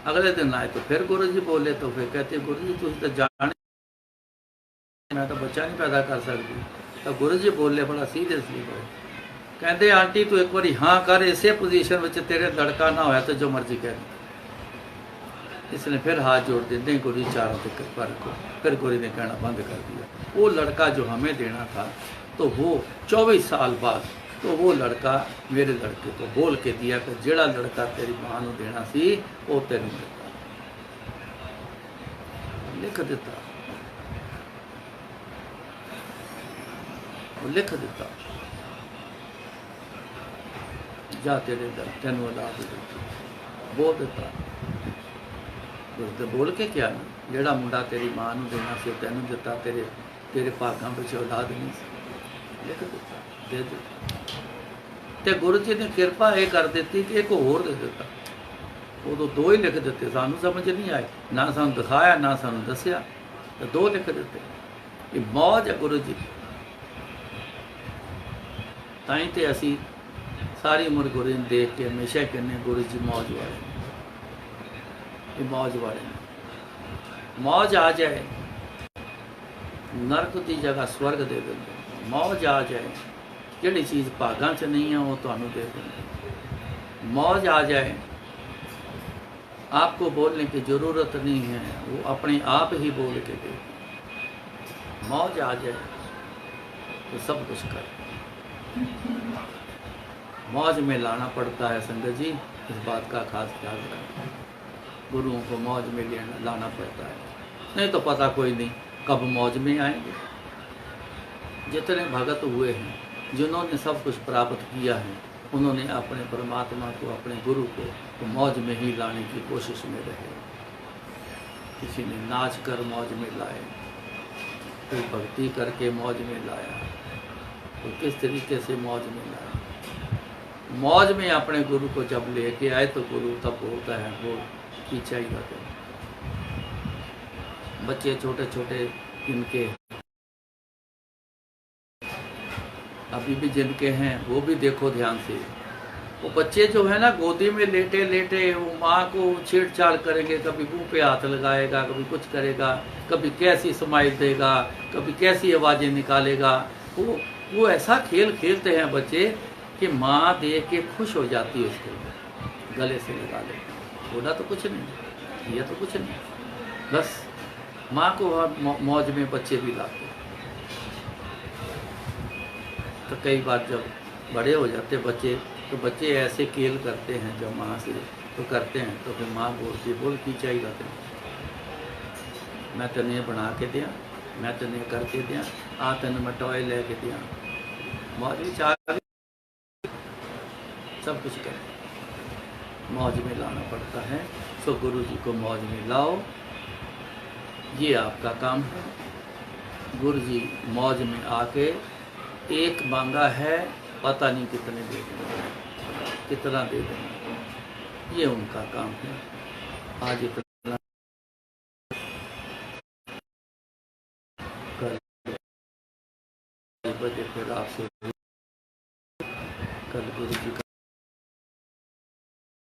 [SPEAKER 1] अगले दिन आए तो फिर गुरुजी बोले तो फिर कहते गुरुजी तुम तो जाने मैं तो बच्चा नहीं पैदा कर सकती। तो गुरुजी बोले बड़ा सीरियसली बोले, कहते आंटी तू एक बार हाँ कर, इसे पोजीशन में तेरे लड़का ना होया तो जो मर्जी कह। इसने फिर हाथ जोड़ दिए, नहीं गुरु जी चारों तक पर को। फिर गुरु ने कहना बंद कर दिया। वो लड़का जो हमें देना था तो वो 24 साल बाद तो वो लड़का मेरे लड़के को बोल के दिया कि जेड़ा लड़का तेरी मां को देना सी वो तेन मिलता, लिख दिता, वो लिख दिता, जा तेरे तेन औलाद बोल दिता। तो बोल के क्या ना, जेड़ा मुंडा तेरी मां को देना सी तेन दिता, तेरे तेरे भागां विच औलाद नहीं सी, लिख दिता, दे दिता। तो गुरु जी ने कृपा ये कर दी कि एक होर दे दिता। उदों 2 ही लिख दिते, सानू समझ नहीं आए, ना सानू दिखाया ना सानू दसिया, तो 2 लिख दिते। ये मौज है गुरु जी, ताई तो असी सारी उम्र गुरु जी देख के हमेशा कहने गुरु जी मौज वाले, ये मौज वाले। मौज आ जाए नरक की जगह स्वर्ग दे देंगे, मौज आ जाए जिहड़ी चीज़ भागां च नहीं है वो तुहानू दे देंगे। मौज आ जाए आपको बोलने की ज़रूरत नहीं है, वो अपने आप ही बोल के दे। मौज आ जाए तो सब कुछ कर। मौज में लाना पड़ता है संगत जी, इस बात का खास ख्याल रखें। गुरुओं को मौज में लाना पड़ता है, नहीं तो पता कोई नहीं कब मौज में आएंगे। जितने भगत हुए हैं, जिन्होंने सब कुछ प्राप्त किया है, उन्होंने अपने परमात्मा को, अपने गुरु को तो मौज में ही लाने की कोशिश में रहे। किसी ने नाच कर मौज में लाए, कोई भक्ति करके मौज में लाया, तो किस तरीके से मौज में लाया। मौज में अपने गुरु को जब लेके आए तो गुरु तब बोलता है वो की चाहिए। बच्चे छोटे छोटे इनके अभी भी जिनके हैं वो भी देखो ध्यान से, वो बच्चे जो है ना गोदी में लेटे लेटे वो माँ को छेड़छाड़ करेंगे, कभी मुँह पे हाथ लगाएगा, कभी कुछ करेगा, कभी कैसी स्माइल देगा, कभी कैसी आवाज़ें निकालेगा। वो ऐसा खेल खेलते हैं बच्चे कि माँ देख के खुश हो जाती है, उसको गले से लगा ले। बोला तो कुछ नहीं, ये तो कुछ नहीं, बस माँ को मौज में बच्चे भी लाते। तो कई बार जब बड़े हो जाते बच्चे तो बच्चे ऐसे खेल करते हैं जब माँ से तो करते हैं, तो फिर माँ बोलती बोल की चाहिए बातें, मैं तेने बना के दिया, मैं तेने करके दिया, आ तेन मैं टॉय लेके दिया, मौज चाह सब कुछ कर मौज में लाना पड़ता है। सो गुरु जी को मौज में लाओ, ये आपका काम है। गुरु जी मौज में आके एक मांगा है, पता नहीं कितने दे देंगे, कितना दे देंगे, ये उनका काम है। आज इतना कल बजे फिर आपसे कल गुरु जी